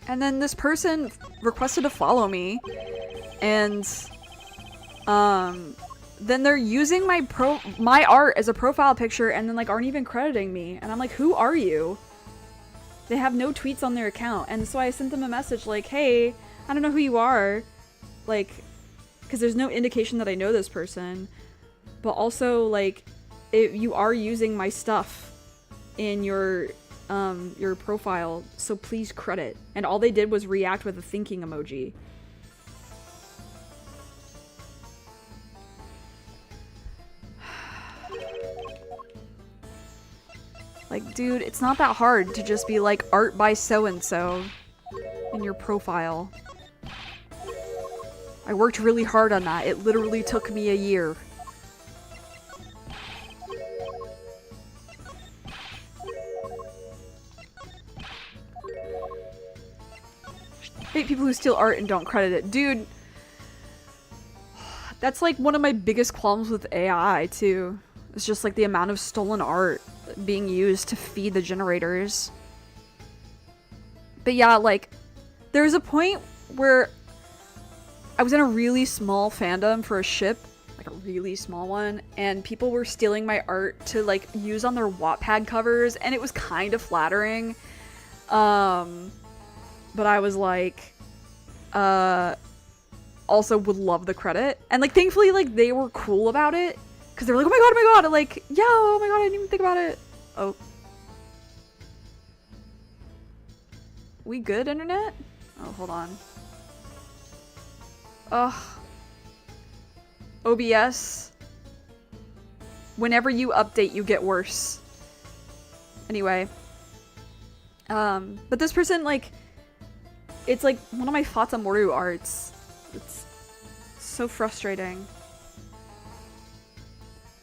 And then this person requested to follow me, and then they're using my art as a profile picture, and then like aren't even crediting me. And I'm like, who are you? They have no tweets on their account, and so I sent them a message like, hey, I don't know who you are, like, because there's no indication that I know this person, but also like, you are using my stuff in your profile, so please credit. And all they did was react with a thinking emoji. Like, dude, it's not that hard to just be like, art by so-and-so in your profile. I worked really hard on that. It literally took me a year. Hate people who steal art and don't credit it. Dude, that's like one of my biggest qualms with AI too. It's just like the amount of stolen art being used to feed the generators. But yeah, like, there was a point where I was in a really small fandom for a ship, like a really small one, and people were stealing my art to like use on their Wattpad covers, and it was kind of flattering. But I was like, also would love the credit. And like thankfully like they were cool about it because they were like, oh my god, like, yeah, oh my god, I didn't even think about it. Oh. We good, internet? Oh, hold on. Ugh. OBS. Whenever you update, you get worse. Anyway. But this person, like, it's like one of my Fata Moru arts. It's so frustrating.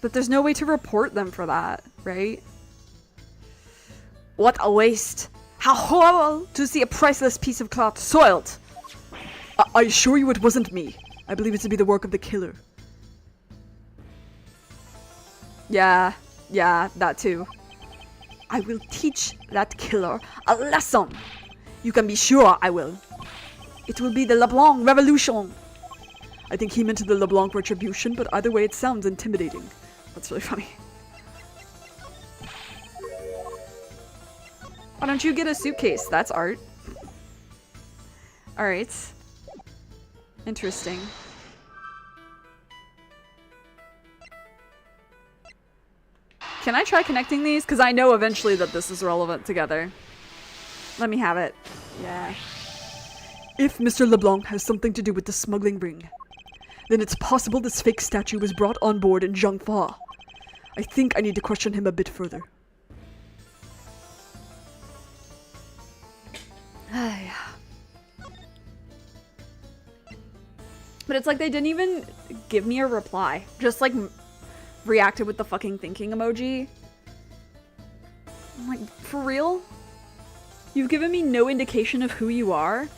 But there's no way to report them for that, right? What a waste. How horrible to see a priceless piece of cloth soiled. I assure you it wasn't me. I believe it to be the work of the killer. Yeah, that too. I will teach that killer a lesson. You can be sure I will. It will be the LeBlanc Revolution. I think he meant the LeBlanc Retribution, but either way it sounds intimidating. That's really funny. Why don't you get a suitcase? That's art. Alright. Interesting. Can I try connecting these? Because I know eventually that this is relevant together. Let me have it. Yeah. If Mr. LeBlanc has something to do with the smuggling ring, then it's possible this fake statue was brought on board in Zhangfa. I think I need to question him a bit further. But it's like they didn't even give me a reply. Just like reacted with the fucking thinking emoji. I'm like, for real? You've given me no indication of who you are?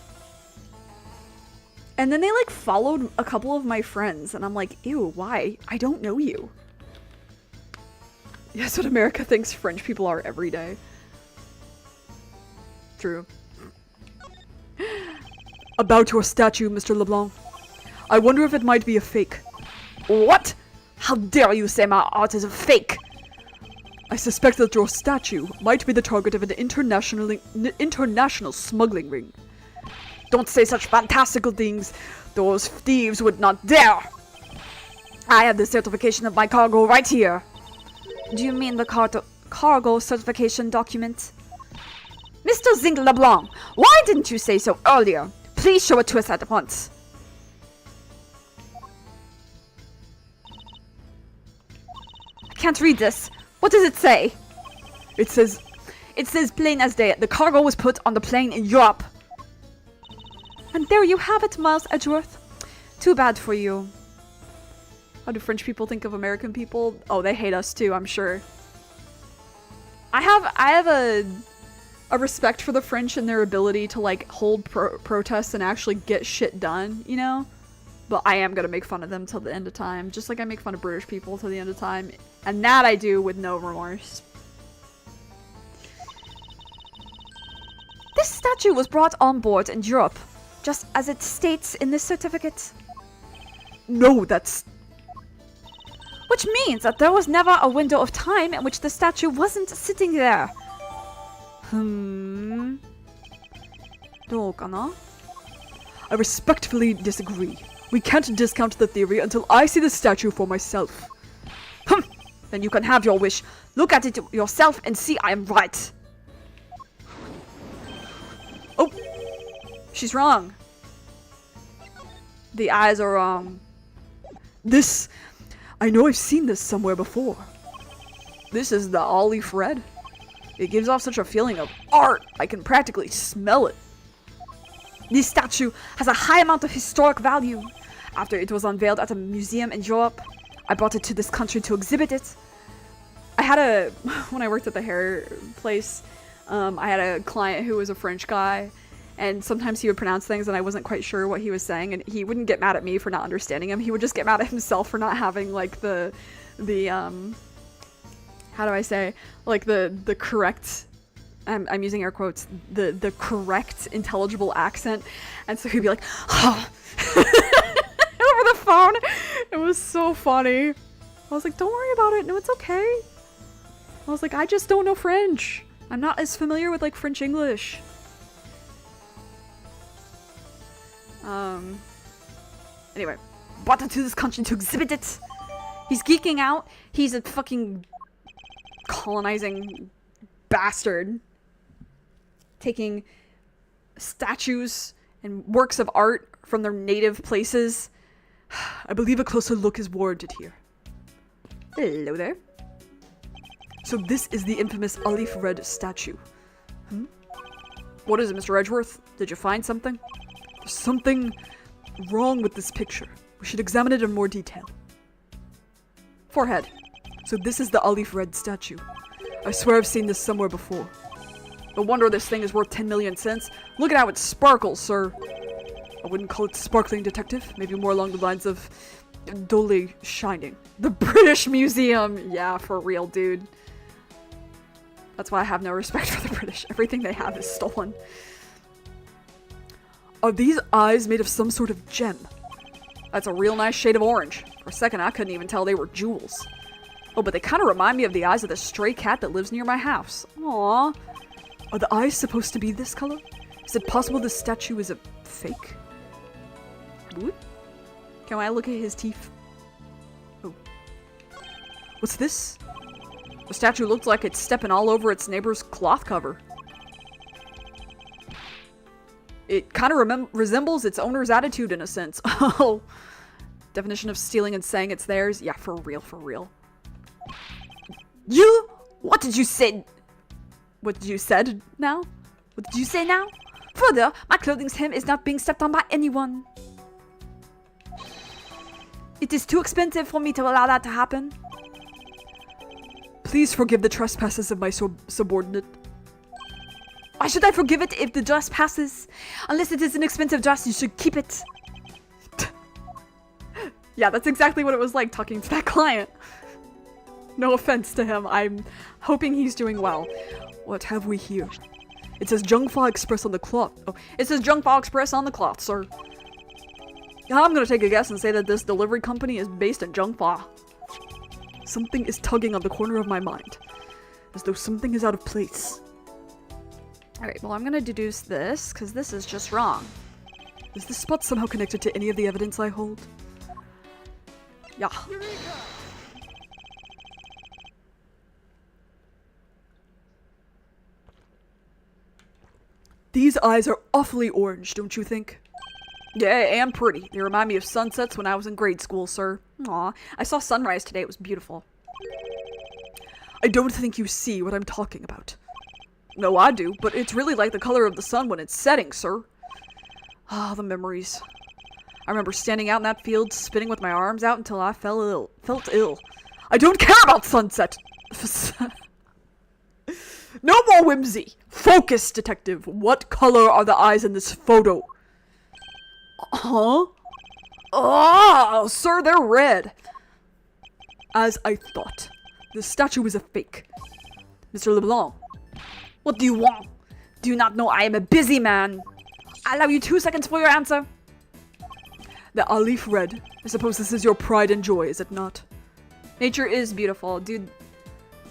And then they like followed a couple of my friends and I'm like, ew, why? I don't know you. That's what America thinks French people are every day. True. About your statue, Mr. LeBlanc. I wonder if it might be a fake. What? How dare you say my art is a fake? I suspect that your statue might be the target of an international smuggling ring. Don't say such fantastical things. Those thieves would not dare. I have the certification of my cargo right here. Do you mean the cargo certification document? Mr. Zinc LeBlanc, why didn't you say so earlier? Please show it to us at once. I can't read this. What does it say? It says plain as day. The cargo was put on the plane in Europe. And there you have it, Miles Edgeworth. Too bad for you. How do French people think of American people? Oh, they hate us too, I'm sure. I have a respect for the French and their ability to like hold protests and actually get shit done, you know? But I am gonna make fun of them till the end of time, just like I make fun of British people till the end of time. And that I do with no remorse. This statue was brought on board in Europe, just as it states in this certificate. no, that's... Which means that there was never a window of time in which the statue wasn't sitting there. どうかな? I respectfully disagree. We can't discount the theory until I see the statue for myself. Then you can have your wish. Look at it yourself and see I am right. Oh, she's wrong. The eyes are wrong. This... I know I've seen this somewhere before. This is the olive red. It gives off such a feeling of art. I can practically smell it. This statue has a high amount of historic value. After it was unveiled at a museum in Europe, I brought it to this country to exhibit it. When I worked at the hair place, I had a client who was a French guy, and sometimes he would pronounce things and I wasn't quite sure what he was saying, and he wouldn't get mad at me for not understanding him. He would just get mad at himself for not having like the how do I say, like the correct, I'm using air quotes, the correct intelligible accent, and so he'd be like, oh. Over the phone. It was so funny. I was like, don't worry about it. No, it's okay. I was like, I just don't know French. I'm not as familiar with like French English. Anyway, brought it to this country to exhibit it. He's geeking out. He's a fucking colonizing bastard. Taking statues and works of art from their native places. I believe a closer look is warranted here. Hello there. So this is the infamous Alif Red statue. What is it, Mr. Edgeworth? Did you find something? There's something wrong with this picture. We should examine it in more detail. Forehead. So this is the Alif Red statue. I swear I've seen this somewhere before. No wonder this thing is worth 10 million cents. Look at how it sparkles, sir. I wouldn't call it sparkling, detective. Maybe more along the lines of dully shining. The British Museum. Yeah, for real, dude. That's why I have no respect for the British. Everything they have is stolen. Are these eyes made of some sort of gem? That's a real nice shade of orange. For a second, I couldn't even tell they were jewels. Oh, but they kind of remind me of the eyes of the stray cat that lives near my house. Aww. Are the eyes supposed to be this color? Is it possible this statue is a fake? What? Can I look at his teeth? Oh. What's this? The statue looks like it's stepping all over its neighbor's cloth cover. It kind of resembles its owner's attitude in a sense. Oh. Definition of stealing and saying it's theirs? Yeah, for real, for real. You? What did you say? What did you said now? What did you say now? Further, my clothing's hem is not being stepped on by anyone. It is too expensive for me to allow that to happen. Please forgive the trespasses of my subordinate. Why should I forgive it if the dress passes? Unless it is an expensive dress, you should keep it. Yeah, that's exactly what it was like talking to that client. No offense to him, I'm hoping he's doing well. What have we here? It says Zhengfa Express on the cloth. Oh, it says Zhengfa Express on the cloth, sir. Yeah, I'm gonna take a guess and say that this delivery company is based in Zhengfa. Something is tugging on the corner of my mind, as though something is out of place. Alright, well I'm gonna deduce this, because this is just wrong. Is this spot somehow connected to any of the evidence I hold? Yeah. These eyes are awfully orange, don't you think? Yeah, and pretty. They remind me of sunsets when I was in grade school, sir. Aw, I saw sunrise today. It was beautiful. I don't think you see what I'm talking about. No, I do, but it's really like the color of the sun when it's setting, sir. Ah, the memories. I remember standing out in that field, spinning with my arms out until I felt ill. I don't care about sunset! No more whimsy! Focus, detective! What color are the eyes in this photo? Huh? Oh, sir, they're red. As I thought. The statue is a fake. Mr. LeBlanc, what do you want? Do you not know I am a busy man? I allow you 2 seconds for your answer. The Alif Red. I suppose this is your pride and joy, is it not? Nature is beautiful, dude.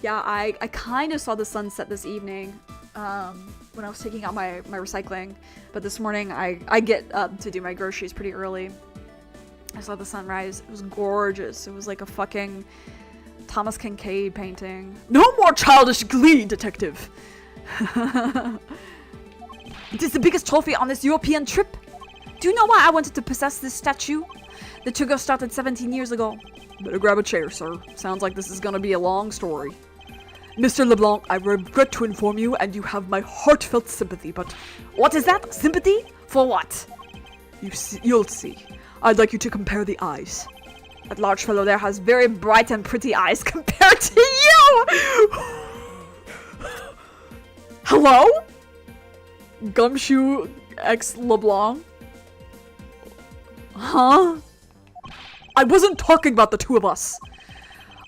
Yeah, I kind of saw the sunset this evening when I was taking out my recycling. But this morning, I get up to do my groceries pretty early. I saw the sunrise. It was gorgeous. It was like a fucking Thomas Kincaid painting. No more childish glee, detective! It is the biggest trophy on this European trip. Do you know why I wanted to possess this statue? The trigger started 17 years ago. Better grab a chair, sir. Sounds like this is gonna be a long story. Mr. LeBlanc, I regret to inform you, and you have my heartfelt sympathy, but... What is that? Sympathy? For what? You'll see. I'd like you to compare the eyes. That large fellow there has very bright and pretty eyes compared to you! Hello? Gumshoe X LeBlanc? Huh? I wasn't talking about the two of us.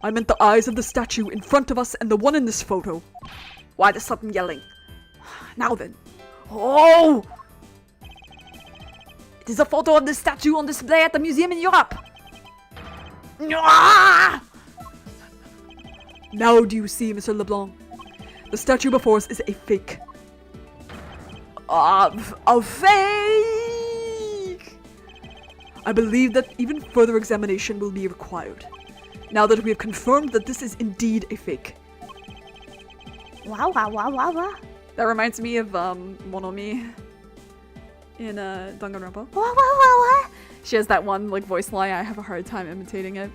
I meant the eyes of the statue in front of us and the one in this photo. Why the sudden yelling? Now then. Oh! It is a photo of the statue on display at the museum in Europe. Ah! Now do you see, Mr. LeBlanc? The statue before us is a fake. A fake! I believe that even further examination will be required, now that we have confirmed that this is indeed a fake. Wow, wow, wow, wow, wow. That reminds me of Monomi in Danganronpa. Wow, wow, wow, wow. She has that one like voice line. I have a hard time imitating it.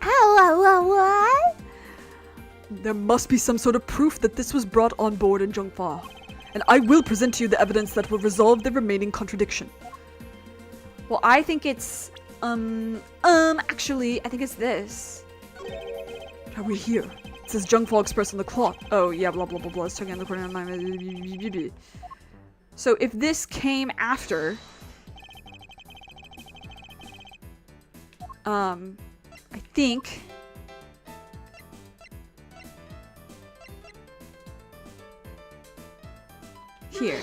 Wow, wow, wow. There must be some sort of proof that this was brought on board in Zhongfa, and I will present to you the evidence that will resolve the remaining contradiction. Well, I think it's actually, I think it's this. Are we here? It says Zhongfa Express on the clock. Oh yeah, blah blah blah blah. It's talking on the corner of my. So if this came after, I think. Here.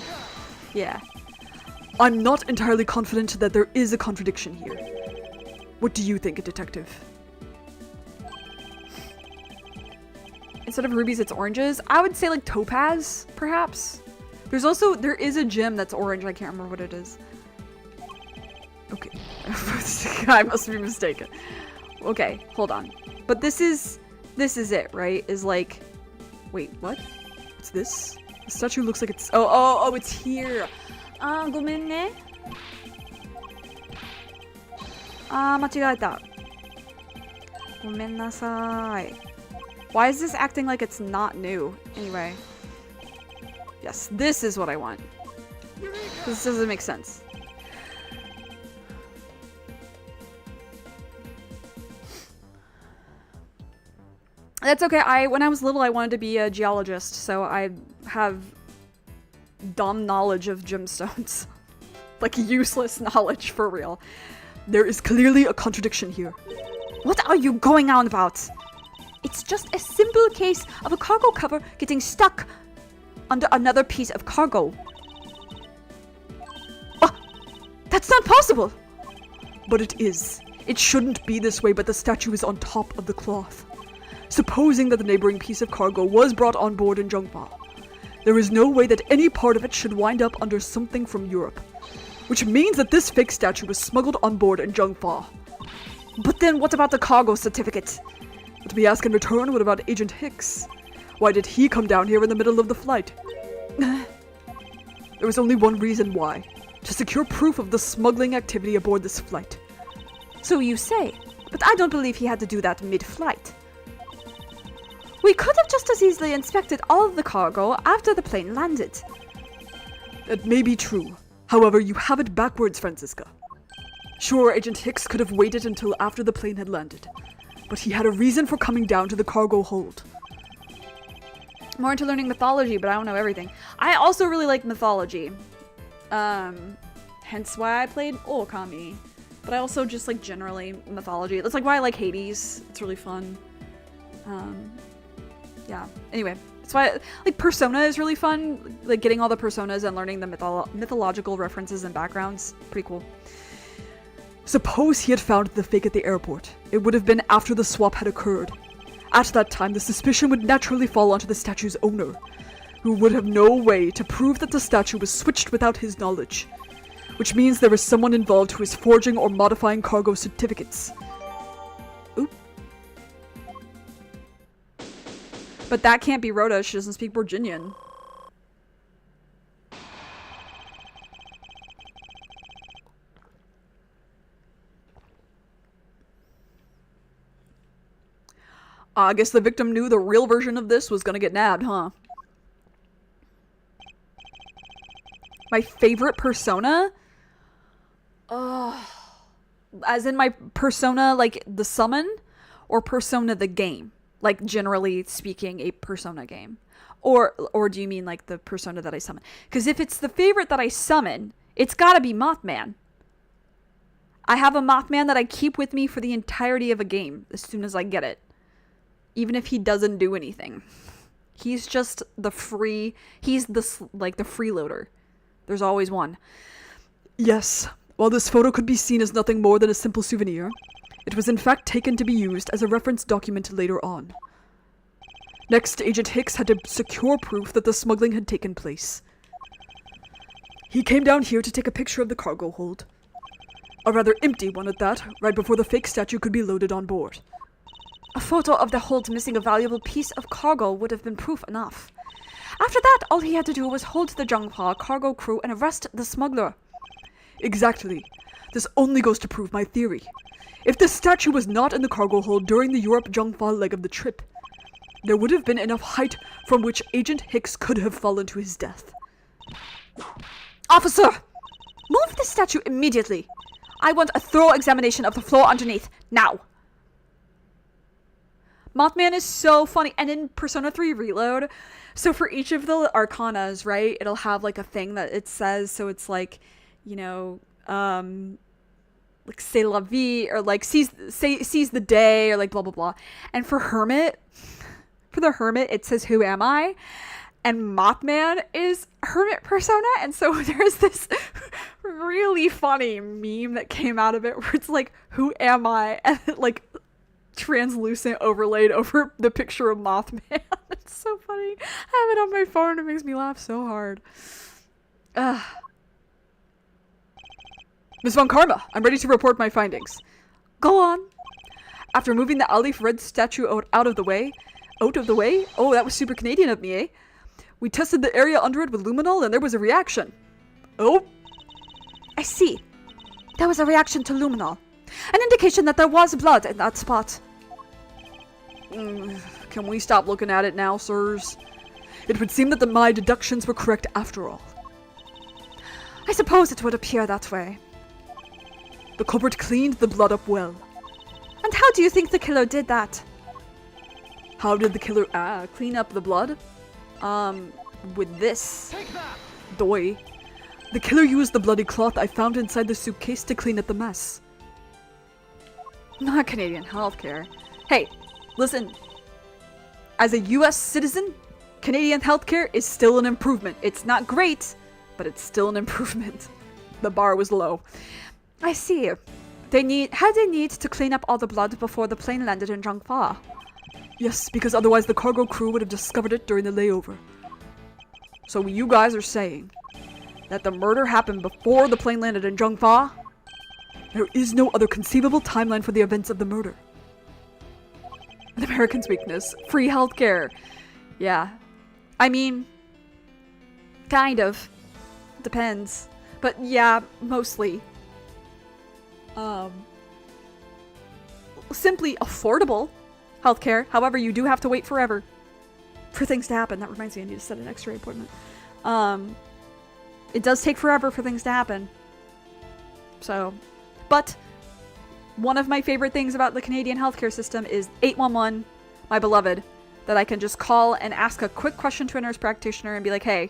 Yeah. I'm not entirely confident that there is a contradiction here. What do you think, detective? Instead of rubies, it's oranges. I would say like topaz, perhaps. There is a gem that's orange. I can't remember what it is. Okay. I must be mistaken. Okay, hold on. But this is it, right? Is like, wait, what? What's this? The statue looks like it's, oh, it's here. ごめんね. 間違えた. ごめんなさい. Why is this acting like it's not new? Anyway. Yes, this is what I want. This doesn't make sense. That's okay. When I was little, I wanted to be a geologist, so I have dumb knowledge of gemstones. Like useless knowledge, for real. There is clearly a contradiction here. What are you going on about? It's just a simple case of a cargo cover getting stuck under another piece of cargo. Oh, that's not possible! But it is. It shouldn't be this way, but the statue is on top of the cloth. Supposing that the neighboring piece of cargo was brought on board in Zhongfa, there is no way that any part of it should wind up under something from Europe. Which means that this fake statue was smuggled on board in Zhongfa. But then what about the cargo certificate? But we ask in return, what about Agent Hicks? Why did he come down here in the middle of the flight? There was only one reason why. To secure proof of the smuggling activity aboard this flight. So you say, but I don't believe he had to do that mid-flight. We could have just as easily inspected all of the cargo after the plane landed. That may be true. However, you have it backwards, Francisca. Sure, Agent Hicks could have waited until after the plane had landed, but he had a reason for coming down to the cargo hold. More into learning mythology, but I don't know everything. I also really like mythology. Hence why I played Okami. But I also just like generally mythology. That's like why I like Hades. It's really fun. Yeah. Anyway, that's why like Persona is really fun. Like getting all the personas and learning the mythological references and backgrounds. Pretty cool. Suppose he had found the fake at the airport. It would have been after the swap had occurred. At that time, the suspicion would naturally fall onto the statue's owner, who would have no way to prove that the statue was switched without his knowledge. Which means there is someone involved who is forging or modifying cargo certificates. Oop. But that can't be Rhoda, she doesn't speak Virginian. I guess the victim knew the real version of this was gonna get nabbed, huh? My favorite persona? As in my persona, like the summon? Or persona the game? Like, generally speaking, a persona game. Or do you mean like the persona that I summon? Because if it's the favorite that I summon, it's gotta be Mothman. I have a Mothman that I keep with me for the entirety of a game as soon as I get it. Even if he doesn't do anything. He's just the he's the freeloader. There's always one. Yes, while this photo could be seen as nothing more than a simple souvenir, it was in fact taken to be used as a reference document later on. Next, Agent Hicks had to secure proof that the smuggling had taken place. He came down here to take a picture of the cargo hold. A rather empty one at that, right before the fake statue could be loaded on board. A photo of the hold missing a valuable piece of cargo would have been proof enough. After that, all he had to do was hold the Zhenghua cargo crew and arrest the smuggler. Exactly. This only goes to prove my theory. If the statue was not in the cargo hold during the Europe-Zhenghua leg of the trip, there would have been enough height from which Agent Hicks could have fallen to his death. Officer! Move the statue immediately. I want a thorough examination of the floor underneath, now. Mothman is so funny. And in Persona 3 Reload, so for each of the arcanas, right, it'll have like a thing that it says. So it's like, you know, like c'est la vie, or like seize the day, or like blah blah blah. And for the hermit, it says who am I? And Mothman is hermit persona. And so there's this really funny meme that came out of it where it's like, who am I? And it like translucent overlaid over the picture of Mothman. It's so funny. I have it on my phone. It makes me laugh so hard. Miss Von Karma, I'm ready to report my findings. Go on. After moving the Alif Red statue out of the way? Oh, that was super Canadian of me, eh? We tested the area under it with luminol and there was a reaction. Oh? I see. There was a reaction to luminol. An indication that there was blood in that spot. Can we stop looking at it now, sirs? It would seem that my deductions were correct after all. I suppose it would appear that way. The culprit cleaned the blood up well. And how do you think the killer did that? How did the killer clean up the blood? With this. Take that! Doy. The killer used the bloody cloth I found inside the suitcase to clean up the mess. Not Canadian healthcare. Hey, listen. As a US citizen, Canadian healthcare is still an improvement. It's not great, but it's still an improvement. The bar was low. I see. How they need to clean up all the blood before the plane landed in Zhangfa. Yes, because otherwise the cargo crew would have discovered it during the layover. So you guys are saying that the murder happened before the plane landed in Zhangfa? There is no other conceivable timeline for the events of the murder. An American's weakness. Free healthcare. Yeah. I mean, kind of. Depends. But yeah, mostly. Simply affordable healthcare. However, you do have to wait forever for things to happen. That reminds me, I need to set an X-ray appointment. It does take forever for things to happen. So, but one of my favorite things about the Canadian healthcare system is 811, my beloved, that I can just call and ask a quick question to a nurse practitioner and be like, hey,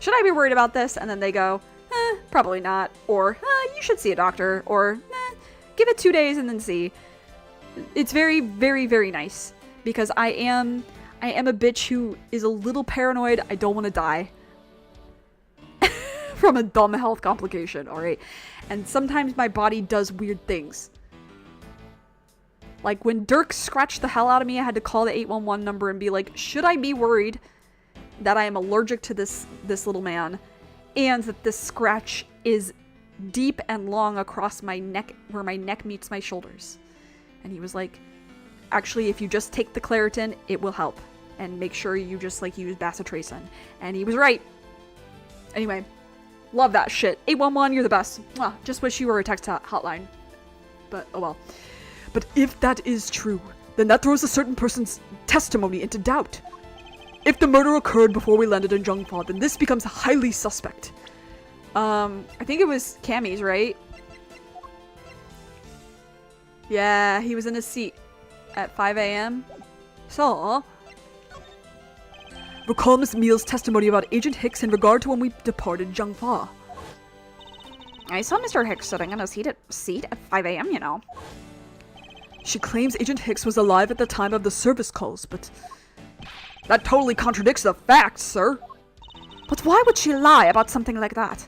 should I be worried about this? And then they go, probably not. Or, you should see a doctor. Or, give it 2 days and then see. It's very, very, very nice. Because I am a bitch who is a little paranoid. I don't want to die. From a dumb health complication, alright? And sometimes my body does weird things. Like when Dirk scratched the hell out of me, I had to call the 811 number and be like, should I be worried that I am allergic to this little man? And that this scratch is deep and long across my neck, where my neck meets my shoulders. And he was like, actually, if you just take the Claritin, it will help. And make sure you just like use bacitracin. And he was right. Anyway, love that shit. 811, you're the best. Mwah. Just wish you were a text hotline. But, oh well. But if that is true, then that throws a certain person's testimony into doubt. If the murder occurred before we landed in Zhangfa, then this becomes highly suspect. I think it was Cammy's, right? Yeah, he was in his seat at 5 a.m. So, recall Miss Meal's testimony about Agent Hicks in regard to when we departed Zhangfa. I saw Mr. Hicks sitting in a seat at 5 a.m., you know. She claims Agent Hicks was alive at the time of the service calls, but that totally contradicts the facts, sir. But why would she lie about something like that?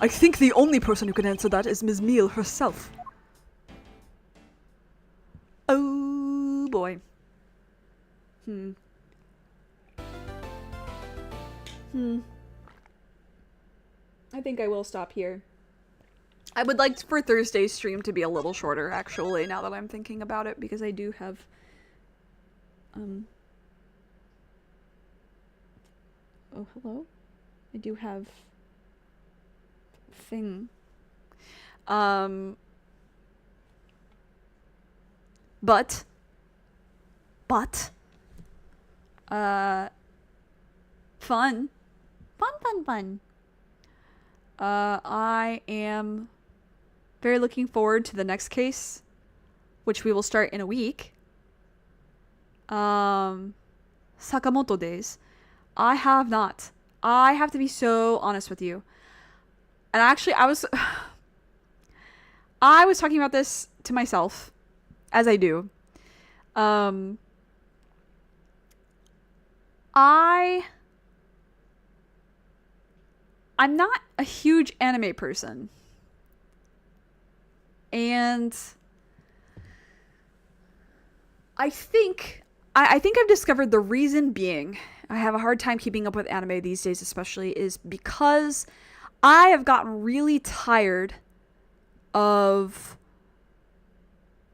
I think the only person who can answer that is Ms. Meal herself. Oh boy. I think I will stop here. I would like for Thursday's stream to be a little shorter, actually, now that I'm thinking about it, because I do have, oh, hello? I do have thing. But, fun. Fun. I am very looking forward to the next case, which we will start in a week. Sakamoto days. I have not. I have to be so honest with you. And actually, I was talking about this to myself, as I do. I'm not a huge anime person. And I think I've discovered the reason being I have a hard time keeping up with anime these days, especially, is because I have gotten really tired of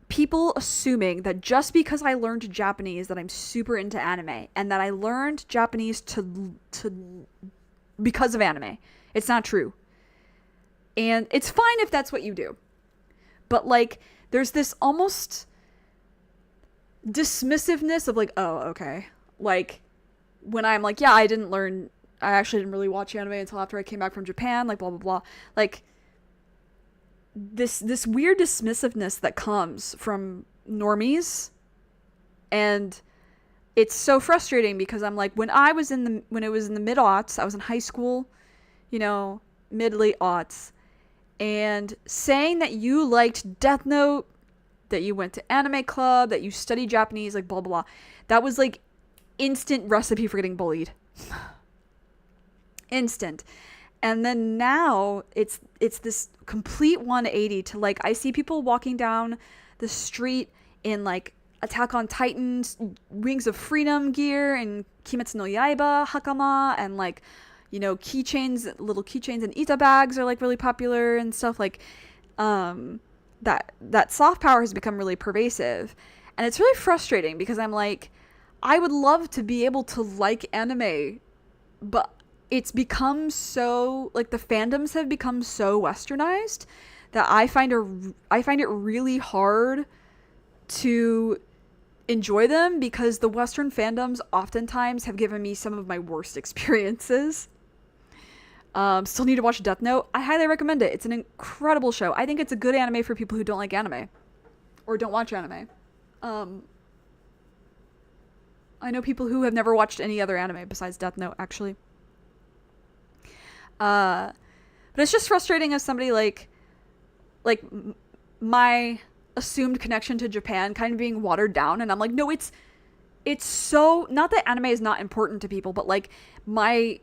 people assuming that just because I learned Japanese that I'm super into anime, and that I learned Japanese to because of anime. It's not true. And it's fine if that's what you do. But like, there's this almost dismissiveness of like, oh, okay. Like, when I'm like, yeah, I actually didn't really watch anime until after I came back from Japan, like, blah, blah, blah. Like, this weird dismissiveness that comes from normies. And it's so frustrating because I'm like, when it was in the mid-aughts, I was in high school, you know, mid-late aughts, and saying that you liked Death Note, that you went to anime club, that you studied Japanese, like blah, blah, blah, that was like instant recipe for getting bullied. Instant. And then now it's this complete 180 to like, I see people walking down the street in like Attack on Titan's Wings of Freedom gear and Kimetsu no Yaiba hakama, and like, you know, little keychains and ita bags are like really popular and stuff. Like, that soft power has become really pervasive, and it's really frustrating because I'm like, I would love to be able to like anime, but it's become so, like, the fandoms have become so westernized that I find it really hard to enjoy them, because the Western fandoms oftentimes have given me some of my worst experiences. Still need to watch Death Note. I highly recommend it. It's an incredible show. I think it's a good anime for people who don't like anime or don't watch anime. I know people who have never watched any other anime besides Death Note, actually. But it's just frustrating as somebody like my assumed connection to Japan kind of being watered down, and I'm like, no, it's so, not that anime is not important to people, but like my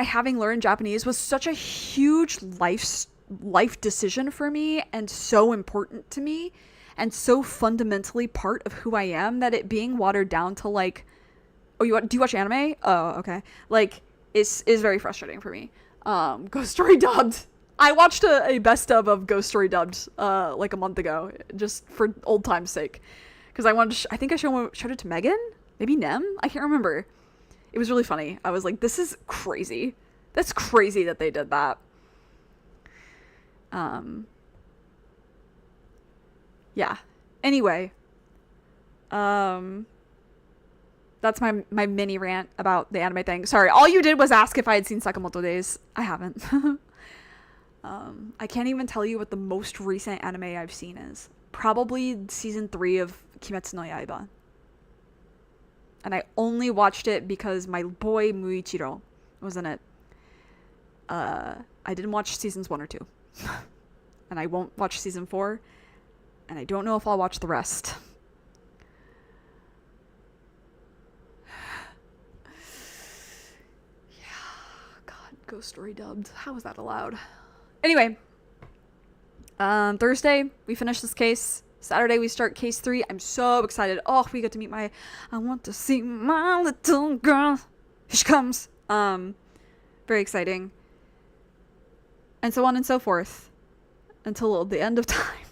having learned Japanese was such a huge life decision for me, and so important to me, and so fundamentally part of who I am, that it being watered down to like, oh, do you watch anime? Oh, okay. Like, is very frustrating for me. Ghost Story dubbed. I watched a best of Ghost Story dubbed like a month ago, just for old time's sake, because I wanted to I think I showed it to Megan, maybe Nem, I can't remember. It was really funny. I was like, this is crazy. That's crazy that they did that. Yeah. Anyway, that's my mini rant about the anime thing. Sorry, all you did was ask if I had seen Sakamoto Days. I haven't. I can't even tell you what the most recent anime I've seen is. Probably season 3 of Kimetsu no Yaiba. And I only watched it because my boy Muichiro was in it. I didn't watch seasons 1 or 2. And I won't watch season 4. And I don't know if I'll watch the rest. Yeah, God, Ghost Story dubbed. How was that allowed? Anyway, Thursday we finish this case. Saturday we start case 3. I'm so excited. Oh, we get to meet I want to see my little girl. Here she comes. Very exciting. And so on and so forth. until the end of time.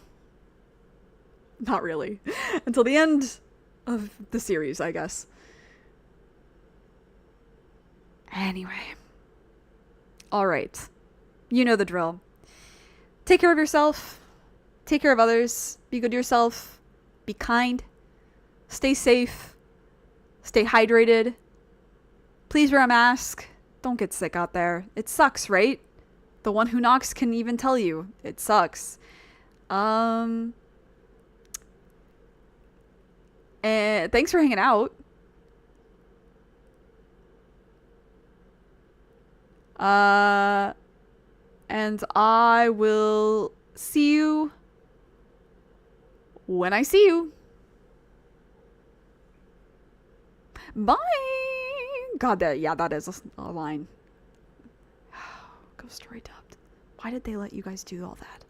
Not really. Until the end of the series, I guess. Anyway. Alright. You know the drill. Take care of yourself. Take care of others. Be good to yourself. Be kind. Stay safe. Stay hydrated. Please wear a mask. Don't get sick out there. It sucks, right? The one who knocks can even tell you. It sucks. And thanks for hanging out. And I will see you when I see you. Bye. God, that is a line. Go story dubbed. Why did they let you guys do all that?